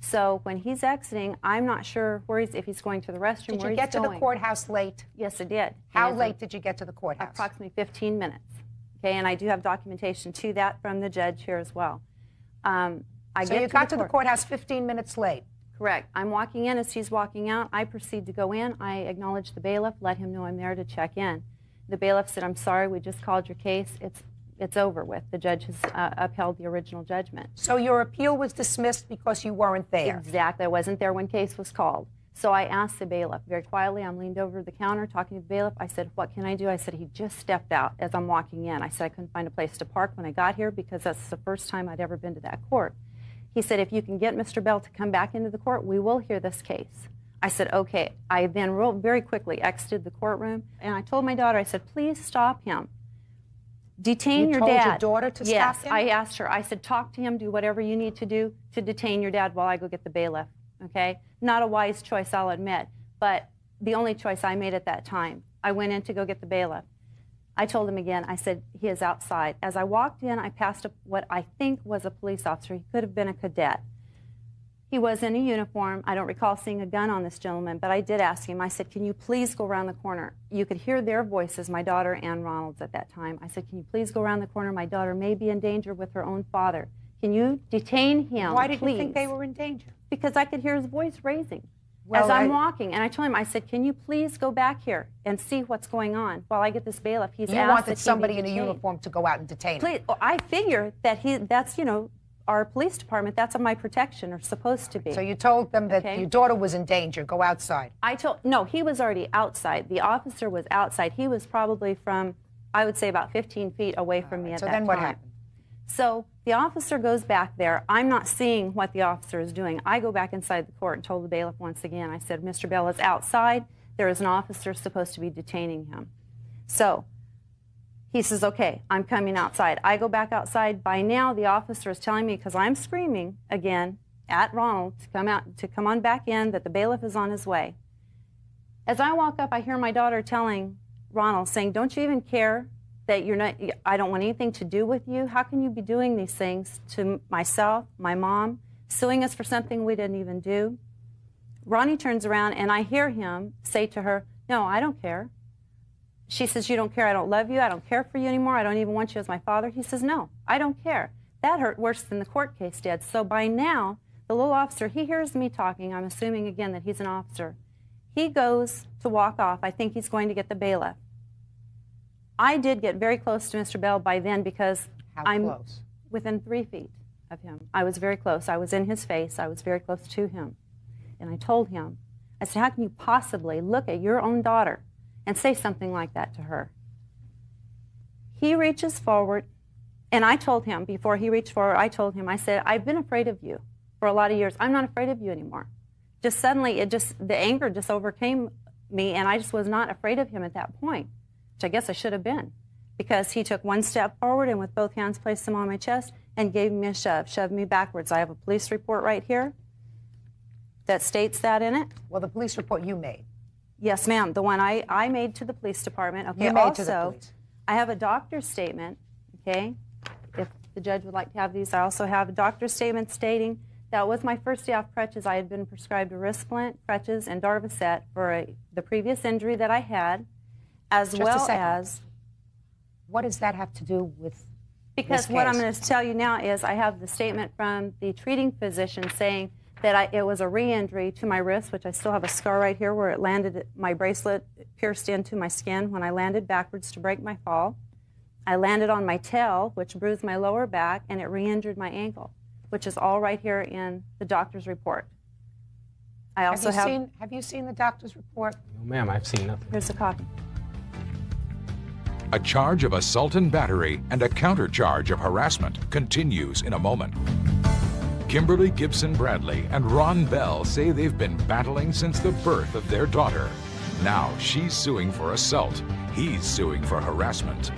So when he's exiting, I'm not sure where if he's going to the restroom. Did where you he's get to the going. courthouse late? Yes, I did. How And late did you get to the courthouse? Approximately 15 minutes. Okay, and I do have documentation to that from the judge here as well. So you got to the courthouse 15 minutes late. Correct. I'm walking in. As he's walking out, I proceed to go in. I acknowledge the bailiff, let him know I'm there to check in. The bailiff said, "I'm sorry, we just called your case. It's over with. The judge has upheld the original judgment." So your appeal was dismissed because you weren't there. Exactly. I wasn't there when case was called. So I asked the bailiff very quietly. I'm leaned over the counter talking to the bailiff. I said, "What can I do?" I said, "He just stepped out as I'm walking in." I said, "I couldn't find a place to park when I got here because that's the first time I'd ever been to that court." He said, "If you can get Mr. Bell to come back into the court, we will hear this case." I said, "Okay." I then very quickly exited the courtroom, and I told my daughter, I said, "Please stop him. Detain your dad." You told your daughter to stop him? Yes, I asked her. I said, "Talk to him, do whatever you need to do to detain your dad while I go get the bailiff." Okay? Not a wise choice, I'll admit, but the only choice I made at that time. I went in to go get the bailiff. I told him again, I said, "He is outside." As I walked in, I passed up what I think was a police officer. He could have been a cadet. He was in a uniform. I don't recall seeing a gun on this gentleman, but I did ask him. I said, "Can you please go around the corner?" You could hear their voices, my daughter and Ronald's at that time. I said, "Can you please go around the corner? My daughter may be in danger with her own father. Can you detain him, Why did please?" you think they were in danger? Because I could hear his voice raising Well, as I'm walking. And I told him, I said, "Can you please go back here and see what's going on while I get this bailiff?" He's You asked wanted that he be somebody in a detained. uniform to go out and detain him. Please, I figure that that's, our police department, that's my protection, or supposed to be. So you told them that Okay. your daughter was in danger, go outside. No, he was already outside. The officer was outside. He was probably from, I would say, about 15 feet away from me at that time. So then what happened? So the officer goes back there. I'm not seeing what the officer is doing. I go back inside the court and told the bailiff once again, I said, "Mr. Bell is outside. There is an officer supposed to be detaining him." So he says, "Okay, I'm coming outside." I go back outside. By now, the officer is telling me, because I'm screaming again at Ronald to come on back in, that the bailiff is on his way. As I walk up, I hear my daughter telling Ronald, saying, "Don't you even care that I don't want anything to do with you? How can you be doing these things to myself, my mom, suing us for something we didn't even do?" Ronnie turns around and I hear him say to her, "No, I don't care." She says, "You don't care? I don't love you. I don't care for you anymore. I don't even want you as my father." He says, "No, I don't care." That hurt worse than the court case did. So by now, the little officer, he hears me talking. I'm assuming again that he's an officer. He goes to walk off. I think he's going to get the bailiff. I did get very close to Mr. Bell by then because I'm close? within 3 feet of him. I was very close. I was in his face. I was very close to him. And I told him, I said, "How can you possibly look at your own daughter and say something like that to her?" He reaches forward, and I told him, before he reached forward, I told him, I said, "I've been afraid of you for a lot of years. I'm not afraid of you anymore." Just suddenly, the anger just overcame me, and I just was not afraid of him at that point, which I guess I should have been, because he took one step forward and with both hands placed them on my chest and gave me a shove, shoved me backwards. I have a police report right here that states that in it. Well, the police report you made. Yes, ma'am, the one I made to the police department. Okay, You made also, to the police. I have a doctor's statement, okay? If the judge would like to have these, I also have a doctor's statement stating that with my first day off crutches, I had been prescribed a wrist splint, crutches, and Darvocet for the previous injury that I had, as Just a well second. as... What does that have to do with Because this what I'm case? going to tell you now is I have the statement from the treating physician saying that it was a re-injury to my wrist, which I still have a scar right here where it landed, my bracelet pierced into my skin when I landed backwards to break my fall. I landed on my tail, which bruised my lower back, and it re-injured my ankle, which is all right here in the doctor's report. I also Have you seen the doctor's report? No, ma'am, I've seen nothing. Here's a copy. A charge of assault and battery and a countercharge of harassment continues in a moment. Kimberly Gibson Bradley and Ron Bell say they've been battling since the birth of their daughter. Now she's suing for assault. He's suing for harassment.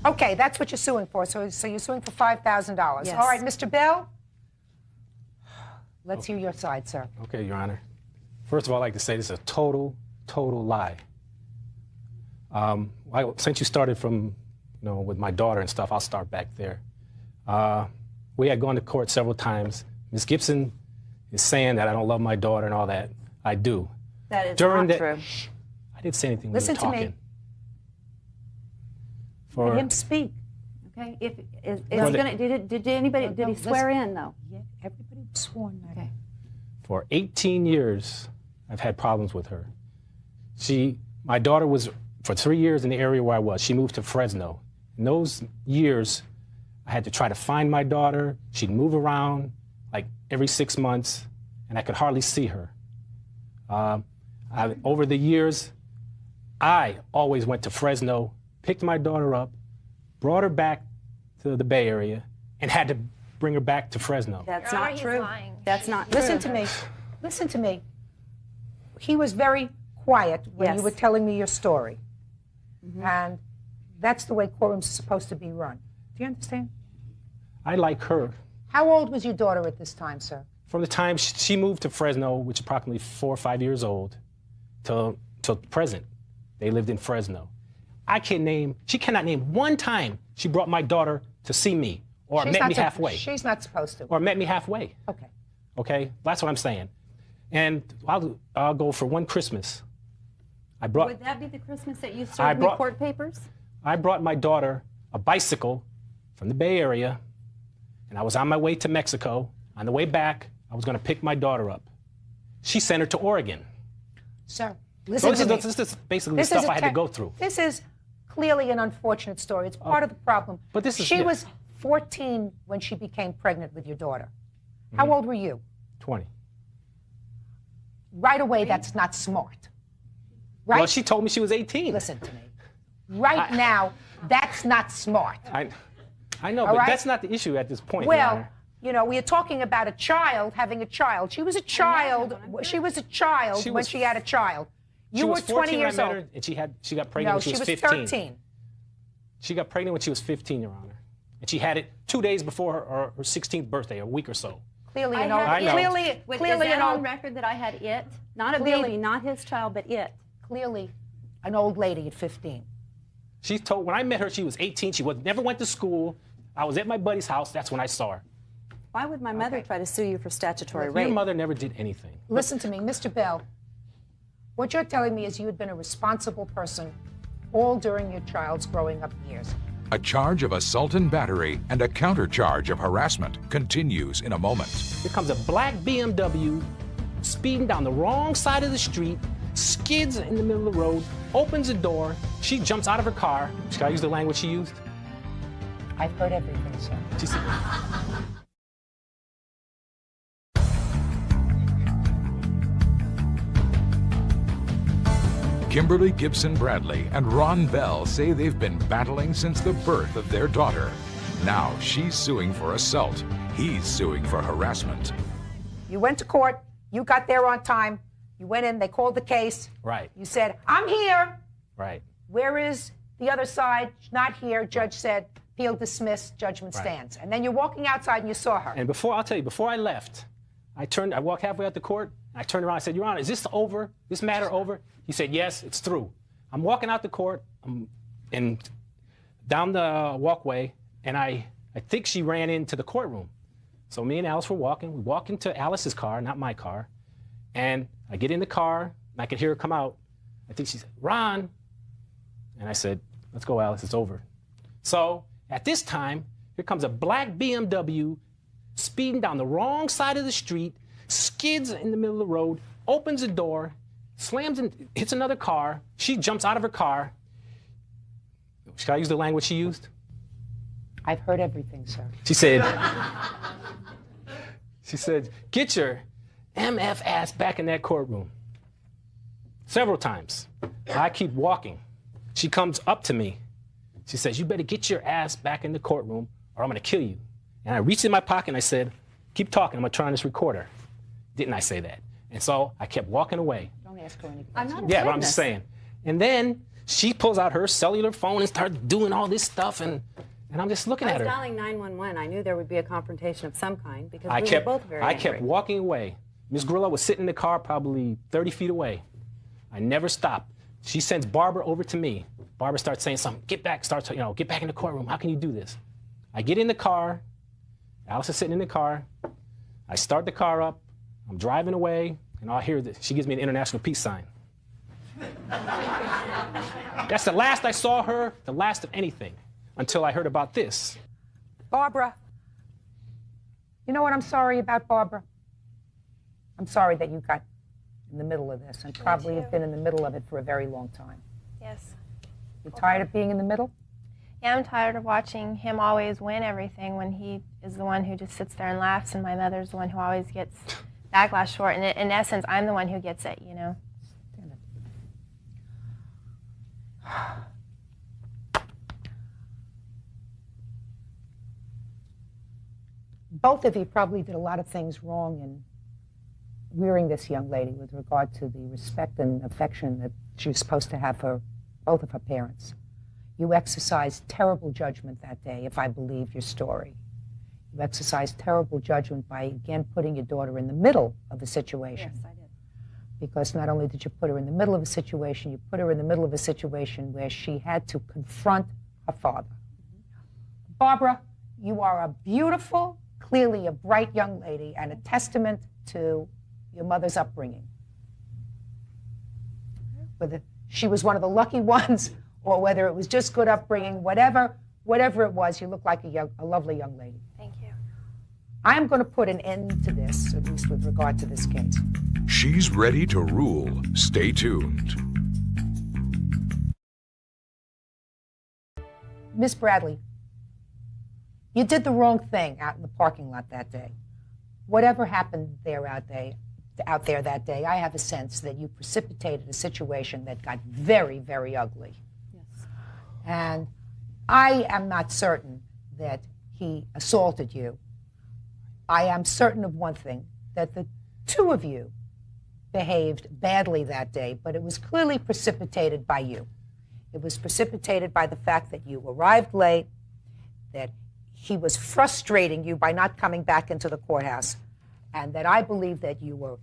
Okay, that's what you're suing for. So you're suing for $5,000. Yes. All right, Mr. Bell, let's hear your side, sir. Okay, Your Honor. First of all, I'd like to say this is a total lie. Since you started from, with my daughter and stuff, I'll start back there. We had gone to court several times. Ms. Gibson is saying that I don't love my daughter and all that. I do. That is During not that, true. I didn't say anything. Listen we were to talking. me. For, Let him speak. Okay. Did he swear in though? Yeah, everybody sworn. Okay. For 18 years, I've had problems with her. My daughter was for 3 years in the area where I was. She moved to Fresno. In those years, I had to try to find my daughter. She'd move around like every 6 months, and I could hardly see her. Over the years, I always went to Fresno, picked my daughter up, brought her back to the Bay Area, and had to bring her back to Fresno. That's not true. That's not true. Listen to me. Listen to me. He was very quiet when you were telling me your story. And that's the way courtrooms are supposed to be run. Do you understand? I like her. How old was your daughter at this time, sir? From the time she moved to Fresno, which is approximately 4 or 5 years old, till present, they lived in Fresno. She cannot name one time she brought my daughter to see me or met me halfway. She's not supposed to. Or met me halfway. Okay. Okay, that's what I'm saying. And I'll go for one Christmas. Would that be the Christmas that you served me court papers? I brought my daughter a bicycle from the Bay Area, and I was on my way to Mexico. On the way back, I was going to pick my daughter up. She sent her to Oregon. Sir, listen to me. This is basically the stuff I had to go through. This is clearly an unfortunate story. It's part of the problem. But she was 14 when she became pregnant with your daughter. How old were you? 20. Right away, that's not smart. Right? Well, she told me she was 18. Listen to me. Right now, that's not smart. I know, but that's not the issue at this point. Well, we are talking about a child having a child. She was a child. She was a child when she had a child. You were 20 years old. And she got pregnant when she was 15. 13. She got pregnant when she was 15, Your Honor. And she had it 2 days before her 16th birthday, a week or so. Clearly, Is that old on record that I had it? Not a baby, not his child, but it. Clearly, an old lady at 15. She told, when I met her, she was 18. She never went to school. I was at my buddy's house. That's when I saw her. Why would my mother try to sue you for statutory rape? Your mother never did anything. Listen to me, Mr. Bell. What you're telling me is you had been a responsible person all during your child's growing up years. A charge of assault and battery and a countercharge of harassment continues in a moment. Here comes a black BMW speeding down the wrong side of the street, skids in the middle of the road, opens the door. She jumps out of her car. Should I use the language she used? I've heard everything, sir. She said, Kimberly Gibson Bradley and Ron Bell say they've been battling since the birth of their daughter. Now she's suing for assault. He's suing for harassment. You went to court. You got there on time. You went in. They called the case. Right. You said, I'm here. Right. Where is the other side? Not here. Judge said, appeal dismissed, judgment stands. And then you're walking outside and you saw her. And before I left, I walked halfway out the court. I turned around and said, Your Honor, is this over? This matter over? He said, yes, it's through. I'm walking out the court and down the walkway, and I think she ran into the courtroom. So me and Alice were walking. We walk into Alice's car, not my car. And I get in the car, and I could hear her come out. I think she said, Ron. And I said, let's go, Alice, it's over. So at this time, here comes a black BMW speeding down the wrong side of the street, skids in the middle of the road, opens the door, slams and hits another car. She jumps out of her car. Should I use the language she used? I've heard everything, sir. She said, get your MF ass back in that courtroom. Several times. I keep walking. She comes up to me. She says, you better get your ass back in the courtroom or I'm going to kill you. And I reached in my pocket and I said, keep talking, I'm going to turn on this recorder. Didn't I say that? And so I kept walking away. Don't ask her any questions. I'm not a Yeah, but I'm witness. just saying. And then she pulls out her cellular phone and starts doing all this stuff, and I'm just looking I at was her. dialing 911. I knew there would be a confrontation of some kind because I we kept, were both very I angry. kept walking away. Miss Grillo was sitting in the car probably 30 feet away. I never stopped. She sends Barbara over to me. Barbara starts saying something, get back, get back in the courtroom. How can you do this? I get in the car. Alice is sitting in the car. I start the car up. I'm driving away, and all I hear is she gives me an international peace sign. That's the last I saw her, the last of anything, until I heard about this. Barbara. You know what I'm sorry about, Barbara? I'm sorry that you got in the middle of this and probably have been in the middle of it for a very long time. Yes. You're tired of being in the middle? Yeah, I'm tired of watching him always win everything when he is the one who just sits there and laughs, and my mother's the one who always gets backlash for it. And in essence, I'm the one who gets it, you know? Both of you probably did a lot of things wrong in rearing this young lady with regard to the respect and affection that she was supposed to have for both of her parents. You exercised terrible judgment that day, if I believe your story. You exercised terrible judgment by, again, putting your daughter in the middle of a situation. Yes, I did. Because not only did you put her in the middle of a situation, you put her in the middle of a situation where she had to confront her father. Barbara, you are a beautiful, clearly a bright young lady and a testament to your mother's upbringing. Whether she was one of the lucky ones or whether it was just good upbringing, whatever it was, you look like a lovely young lady. Thank you. I'm going to put an end to this, at least with regard to this case. She's ready to rule. Stay tuned. Miss Bradley, you did the wrong thing out in the parking lot that day. Whatever happened there out there that day, I have a sense that you precipitated a situation that got very, very ugly. Yes. And I am not certain that he assaulted you. I am certain of one thing, that the two of you behaved badly that day, but it was clearly precipitated by you. It was precipitated by the fact that you arrived late, that he was frustrating you by not coming back into the courthouse, and that I believe that you were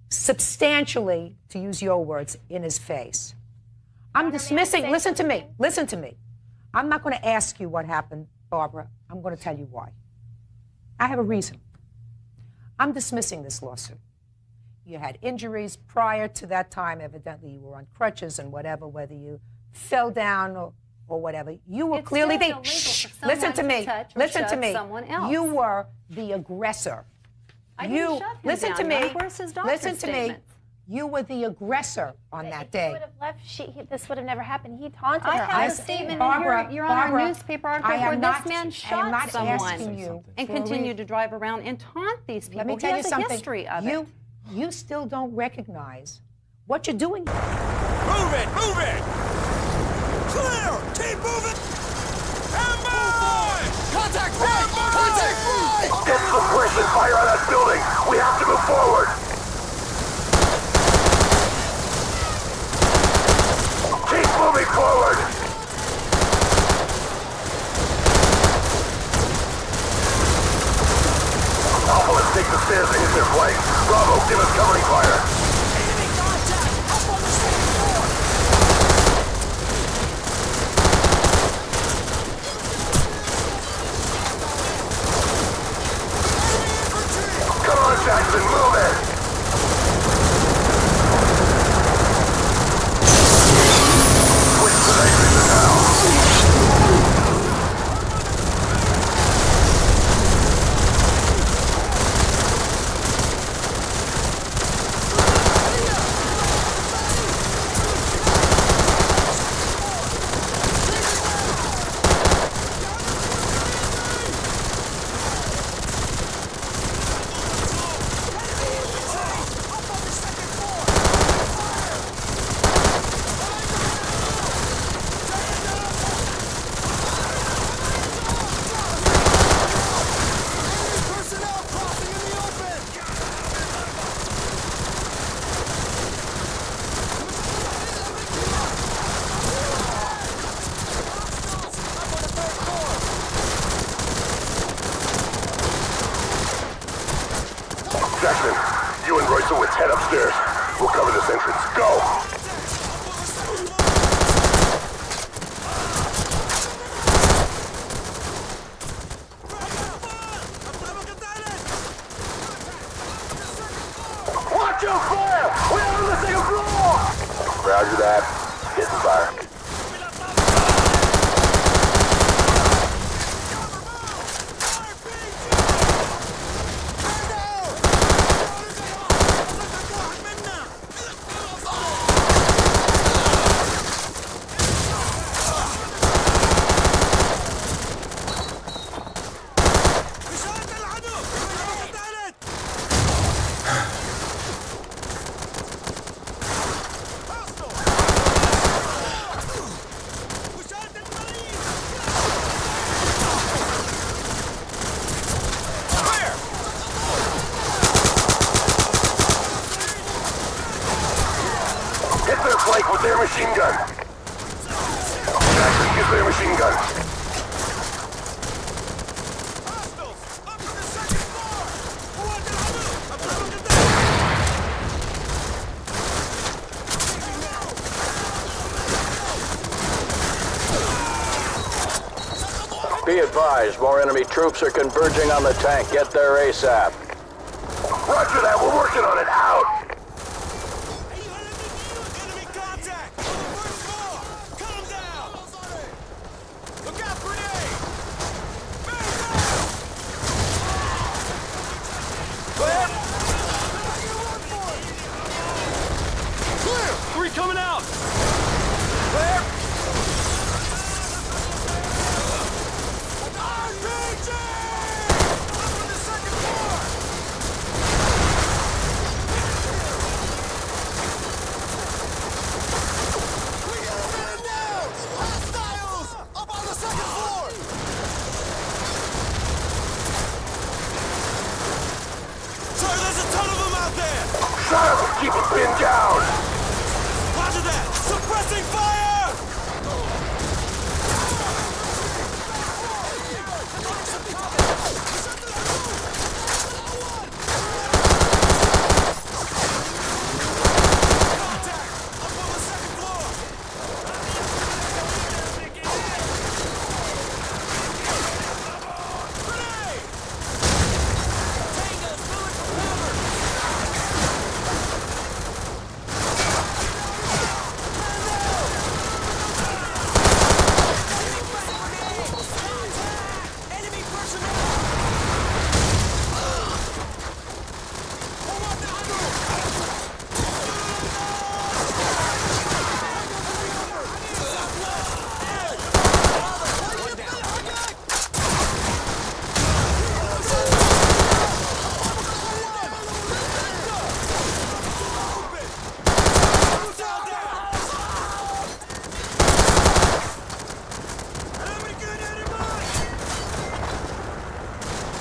substantially, to use your words, in his face. I'm dismissing, listen to me. I'm not going to ask you what happened, Barbara. I'm going to tell you why. I have a reason. I'm dismissing this lawsuit. You had injuries prior to that time. Evidently, you were on crutches and whatever, whether you fell down or whatever. You were clearly the... Shh, listen to me. Listen to me. You were the aggressor. I didn't shut him listen down. to me. Where's his doctor's Listen to me. statement? You were the aggressor on that If day. he would have left, this would have never happened. He taunted I her. have a see statement Barbara, in your Honor, Barbara, newspaper I article am where not- this man I am shot not someone asking you and for a continued to drive around and taunt these people. Let me He tell you has a something. history of it. You still don't recognize what you're doing. Move it! Move it! Clear! Keep moving! Ambush! Contact right! Contact right! Get to the place and fire on that building! We have to move forward! Keep moving forward! Alpha, let's take the stairs and hit their flank. Bravo, give us covering fire. Enemy contact! Up on the second floor! Come on, Jackson, move it! Switch positions now. Moskowitz, head upstairs. We'll cover this entrance. Go! Watch your fire! We're on the second floor! Roger that. Getting fire. Flank with their machine gun. Jackson, get their machine gun. Be advised, more enemy troops are converging on the tank. Get there ASAP. Roger that, we're working on it. Out! Coming out! Clear! RPG! Up on the second floor! We got a man down! Hostiles! Up on the second floor! Sir, there's a ton of them out there! Shut up! Keep them pinned down! Roger that! Suppressing fire!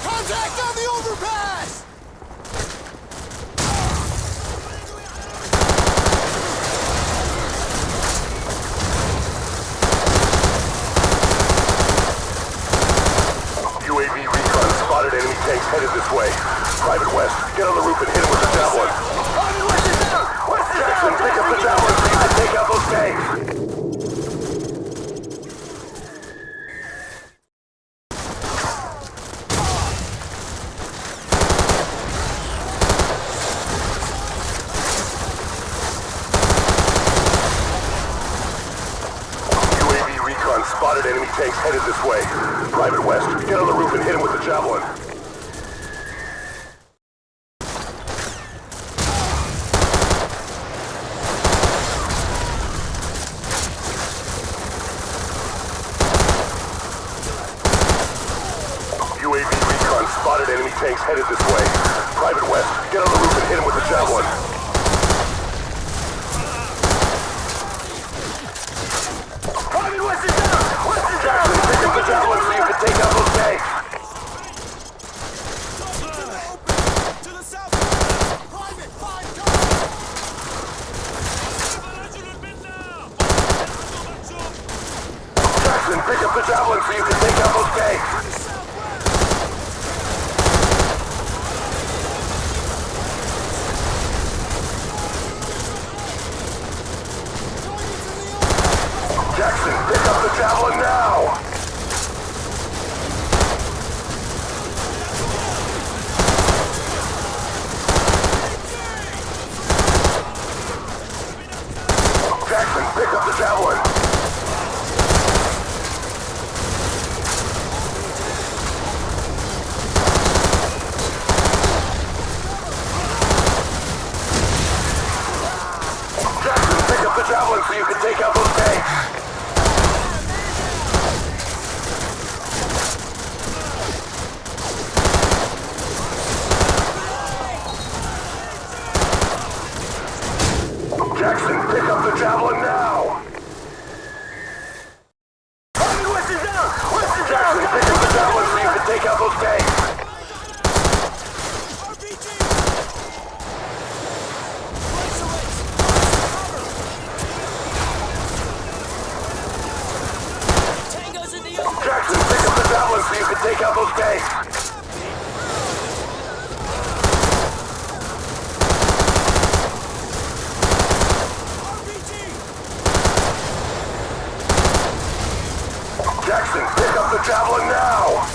Contact on the overpass! UAV recon spotted enemy tanks headed this way. Private West, get on the roof and hit him with the javelin. Jackson, pick up the javelin so you can take out those tanks. Spotted enemy tanks headed this way. Private West, get on the roof and hit him with the javelin. UAV recon spotted enemy tanks headed this way. Private West, get on the roof and hit him with the javelin. Private West is down! Jackson, pick up the javelin so you can take out those tanks! To the south! Private, 5 guns! Jackson, pick up the javelin so you can take out those tanks! javelin now! Jackson, pick up the javelin! Jackson, pick up the javelin so you can take out those tanks! Jackson, pick up the javelin now! Weston down! Weston Jackson, pick up the javelin so you can take out those tanks! Jackson, pick up the javelin so you can take out those tanks! Jackson, pick up the javelin now!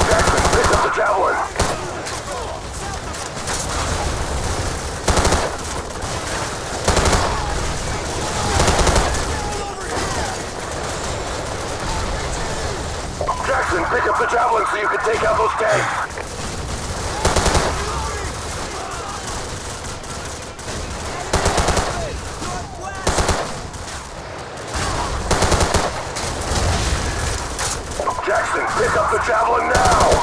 Jackson, pick up the javelin! Jackson, pick up the javelin so you can take out those tanks! Jackson, pick up the javelin now!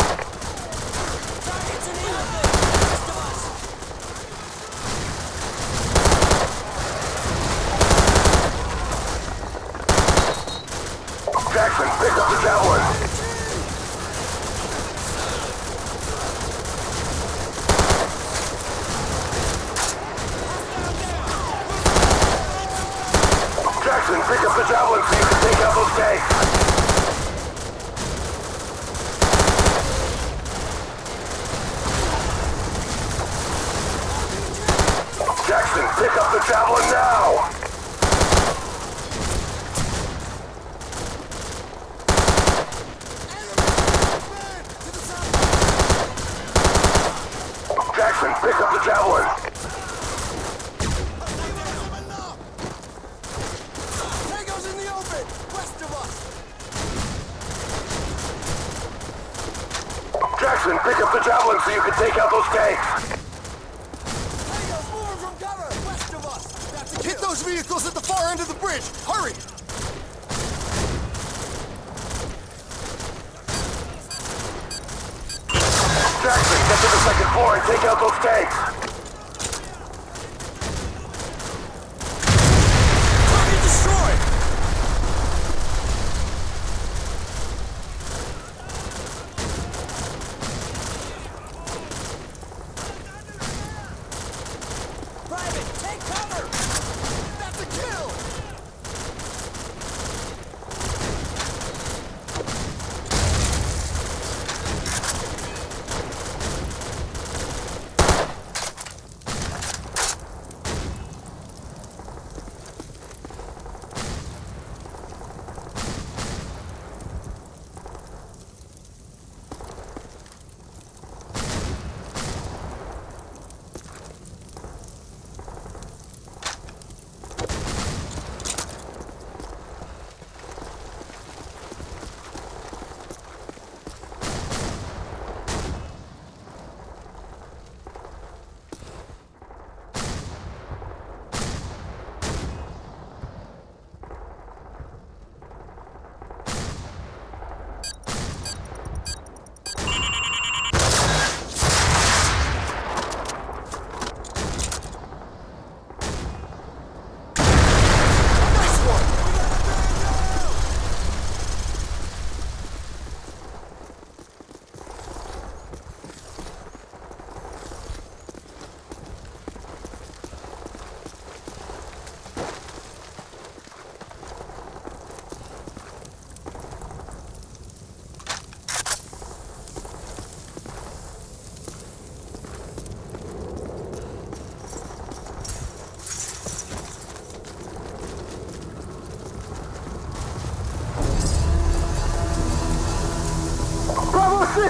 Jackson, pick up the javelin! Jackson, pick up the javelin so you can take out those tanks! Jackson, pick up the javelin now! Jackson, pick up the javelin! Tango's in the open, west of us! Jackson, pick up the javelin so you can take out those tanks! Hit those vehicles at the far end of the bridge! Hurry! Jackson, get to the second floor and take out those tanks! Target destroyed! Private, take cover! That's a kill!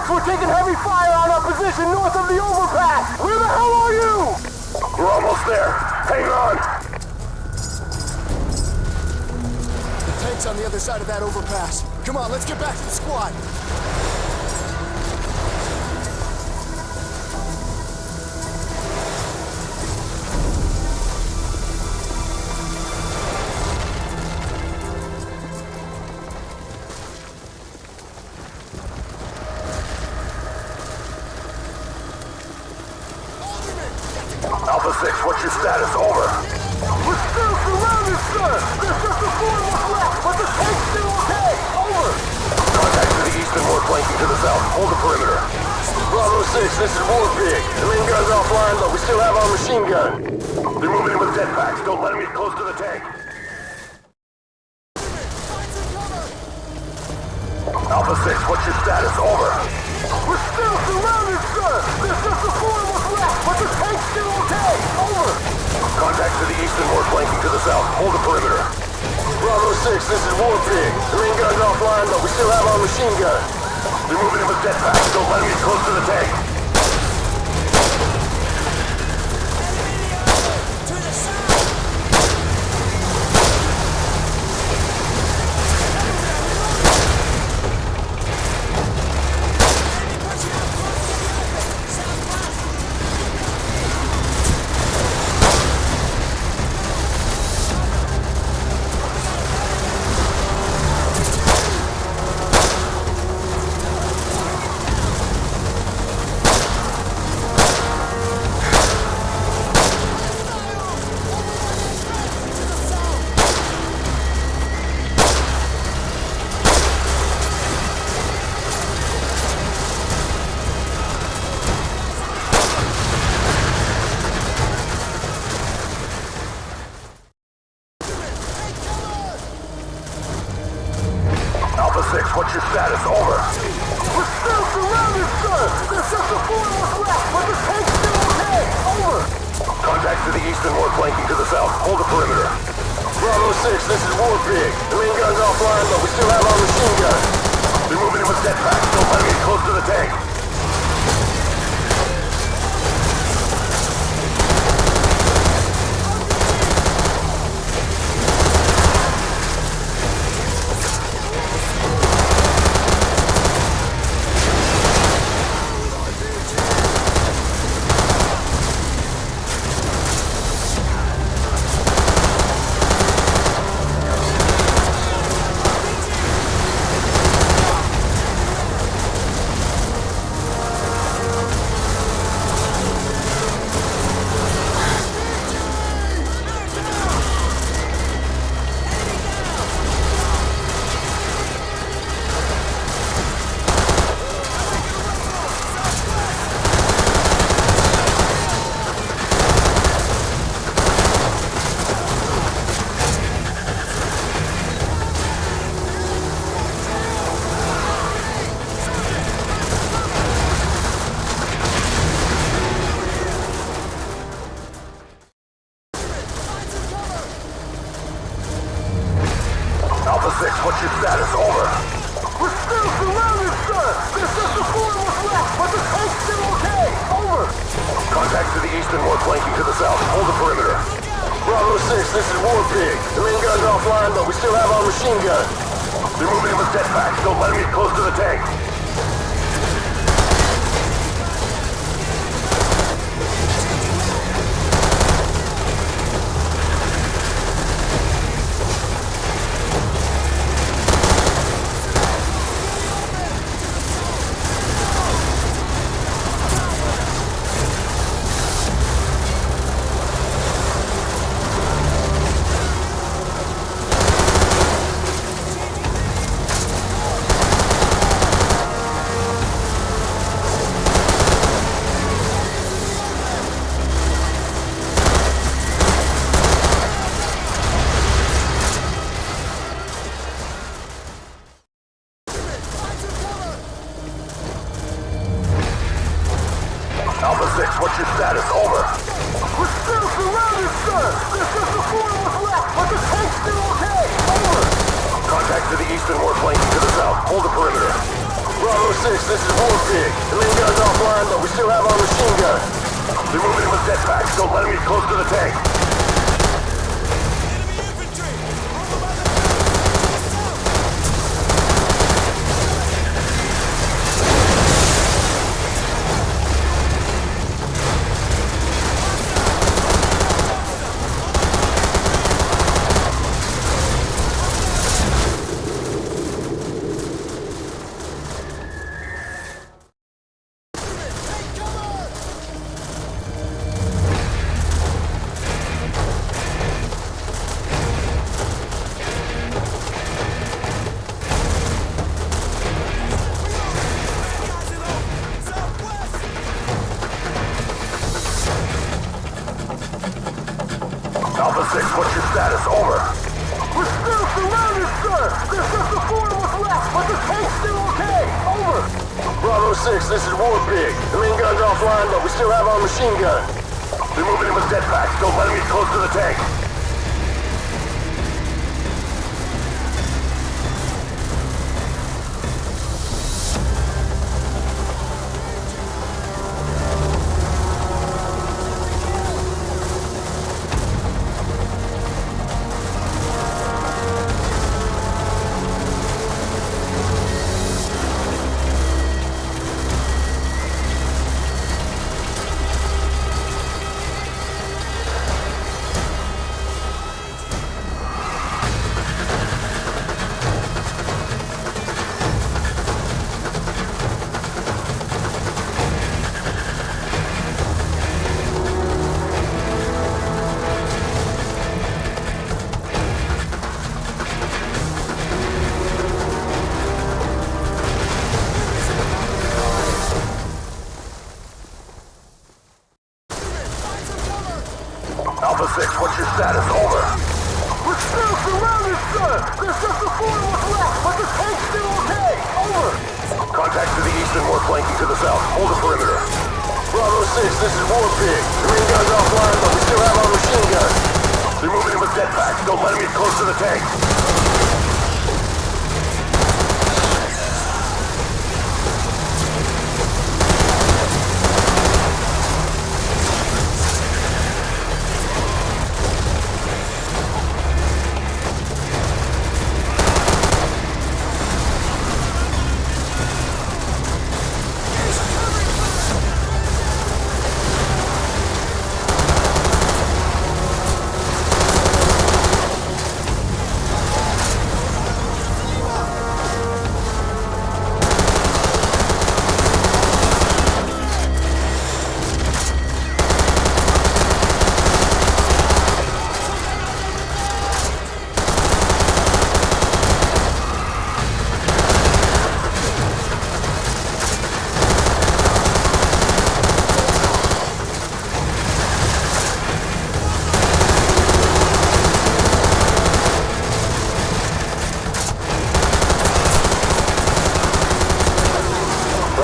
6, we're taking heavy fire on our position north of the overpass. Where the hell are you? We're almost there. Hang on. The tank's on the other side of that overpass. Come on, let's get back to the squad. Alpha 6, what's your status? Over. We're still surrounded, sir. There's just a 4 of us left, but the tank's still okay. Over. Contact to the east and more flanking to the south. Hold the perimeter. Bravo 6, this is War Pig. The main gun's offline, but we still have our machine gun. They're moving in with jetpacks. Don't let them get close to the tank. Alpha 6, what's your status? Over. We're still surrounded, sir. There's just a 4 of us left, but the tank's still okay. Over. Contact to the east and more flanking to the south. Hold the perimeter. Bravo 6, this is War Pig. The main gun's offline, but we still have our machine gun. They're moving in with jetpacks. Don't let them get close to the tank. Alpha 6, what's your status? Over. We're still surrounded, sir. There's just a 4 of us left, but the tank's still okay. Over. Contact to the east and more flanking to the south. Hold the perimeter. Bravo 6, this is War Pig. The main gun's offline, but we still have our machine gun. They're moving in with jetpacks. Don't let them get close to the tank. Alpha 6, what's your status? Over. We're still surrounded, sir. There's just a 4 of us left, but the tank's still okay. Over. Contact to the east and more flanking to the south. Hold the perimeter. Bravo 6, this is War Pig. The main gun's offline, but we still have our machine gun. They're moving in with jetpacks. Don't let them get close to the tank. Alpha 6, what's your status? Over. We're still surrounded, sir. There's just a 4 of us left, but the tank's still okay. Over. Contact to the east and more flanking to the south. Hold the perimeter. Bravo 6, this is War Pig. The main gun's offline, but we still have our machine gun. They're moving in with jetpacks. Don't let them get close to the tank. Alpha 6, what's your status? Over. We're still surrounded, sir! There's just the 4 of us left, but the tank's still okay! Over! Bravo 6, this is War Pig. The main gun's offline, but we still have our machine gun. They're moving in with jetpacks. Don't let them get close to the tank. Alpha 6, what's your status? Over. We're still surrounded, sir! There's just the 4 of us left, but the tank's still okay! Over! Contacts to the east and more flanking to the south. Hold the perimeter. Bravo 6, this is War Pig. The main gun's offline, but we still have our machine gun. They're moving in with jetpacks. Don't let them get close to the tank.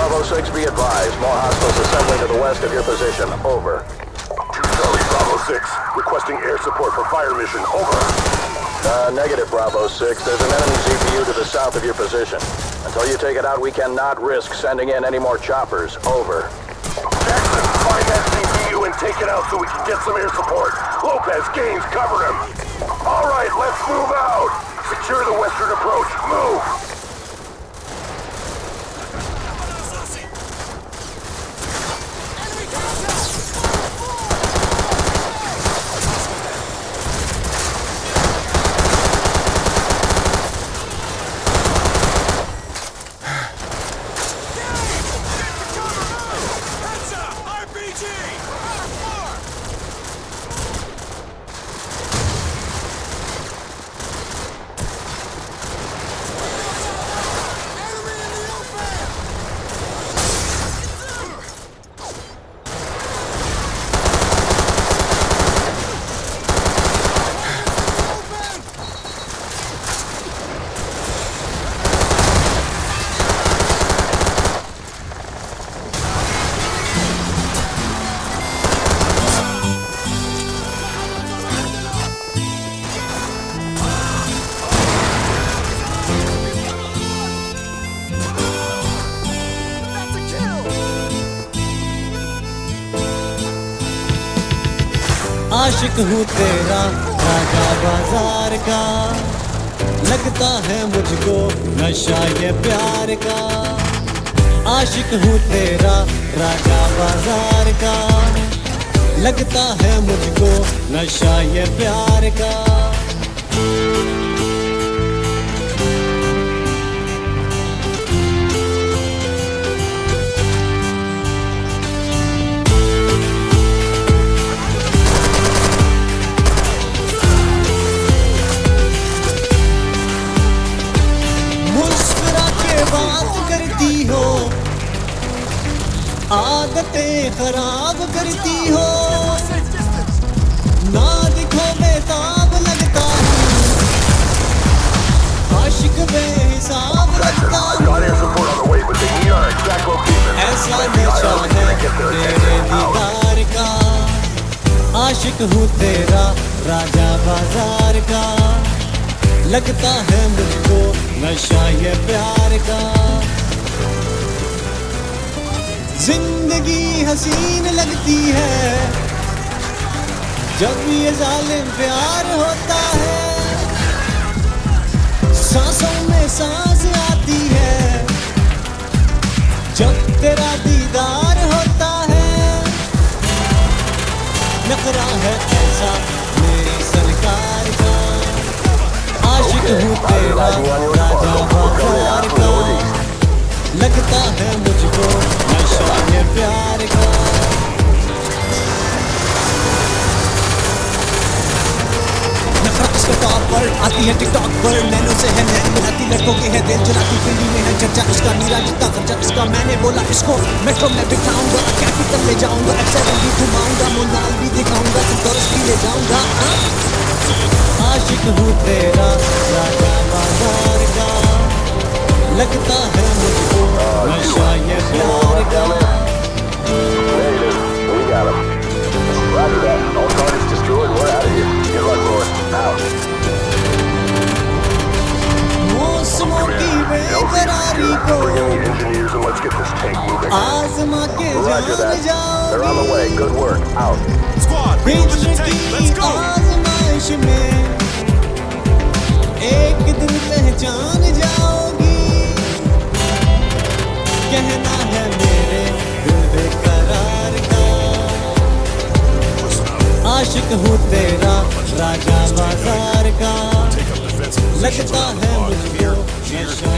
Bravo 6, be advised. More hostiles assembling to the west of your position. Over. 2 Charlie, Bravo 6. Requesting air support for fire mission. Over. Negative, Bravo 6. There's an enemy ZPU to the south of your position. Until you take it out, we cannot risk sending in any more choppers. Over. Jackson, find that ZPU and take it out so we can get some air support. Lopez, Gaines, cover him. All right, let's move out. Secure the western approach. Move. आशिक हूँ तेरा राजा बाजार का, लगता है मुझको नशा ये प्यार का। आशिक हूँ तेरा राजा बाजार का, लगता है मुझको नशा ये प्यार का। बात करती हो, आदतें खराब करती हो, ना दिखो बेताब लगता हूँ, आशिक बेहिसाब लगता हूँ। ऐसा नशा है तेरे दीदार का, आशिक हूँ तेरा राजा बाजार का, लगता है मुझको नशा ये प्यार का। जिंदगी हसीन लगती है जब ये जालिम प्यार होता है, सांसों में सांस आती है जब तेरा दीदार होता है। नखरा है ऐसा मेरी सरकार का, आशिक हूँ तेरा राजा बाजार का, लगता है मुझको नशा ये प्यार का। नफरत इसके टॉप पर आती है टिकटॉक पर, नैनों से है नैन मिलाती, लड़कों के है दिल चुराती, दिल्ली में है चर्चा इसका, मीरा जितना खर्चा इसका। मैंने बोला इसको मेट्रो में बिठाऊंगा, कैपिटल ले जाऊंगा, F7 भी घुमाऊंगा, मोनाल भी दिखाऊंगा, संतोष भी ले जाऊंगा। आशिक हूँ तेरा राजा बाजार का, लगता है मुझको नशा ये प्यार का। मौसमों की बेकरारी को आजमा के जान जाओगी, हिज्र की आजमाइश में एक दिन पहचान जाओगी। कहना है मेरे दिल बेकरार का, आशिक हूँ तेरा राजा बाजार का, लगता है मुझको नशा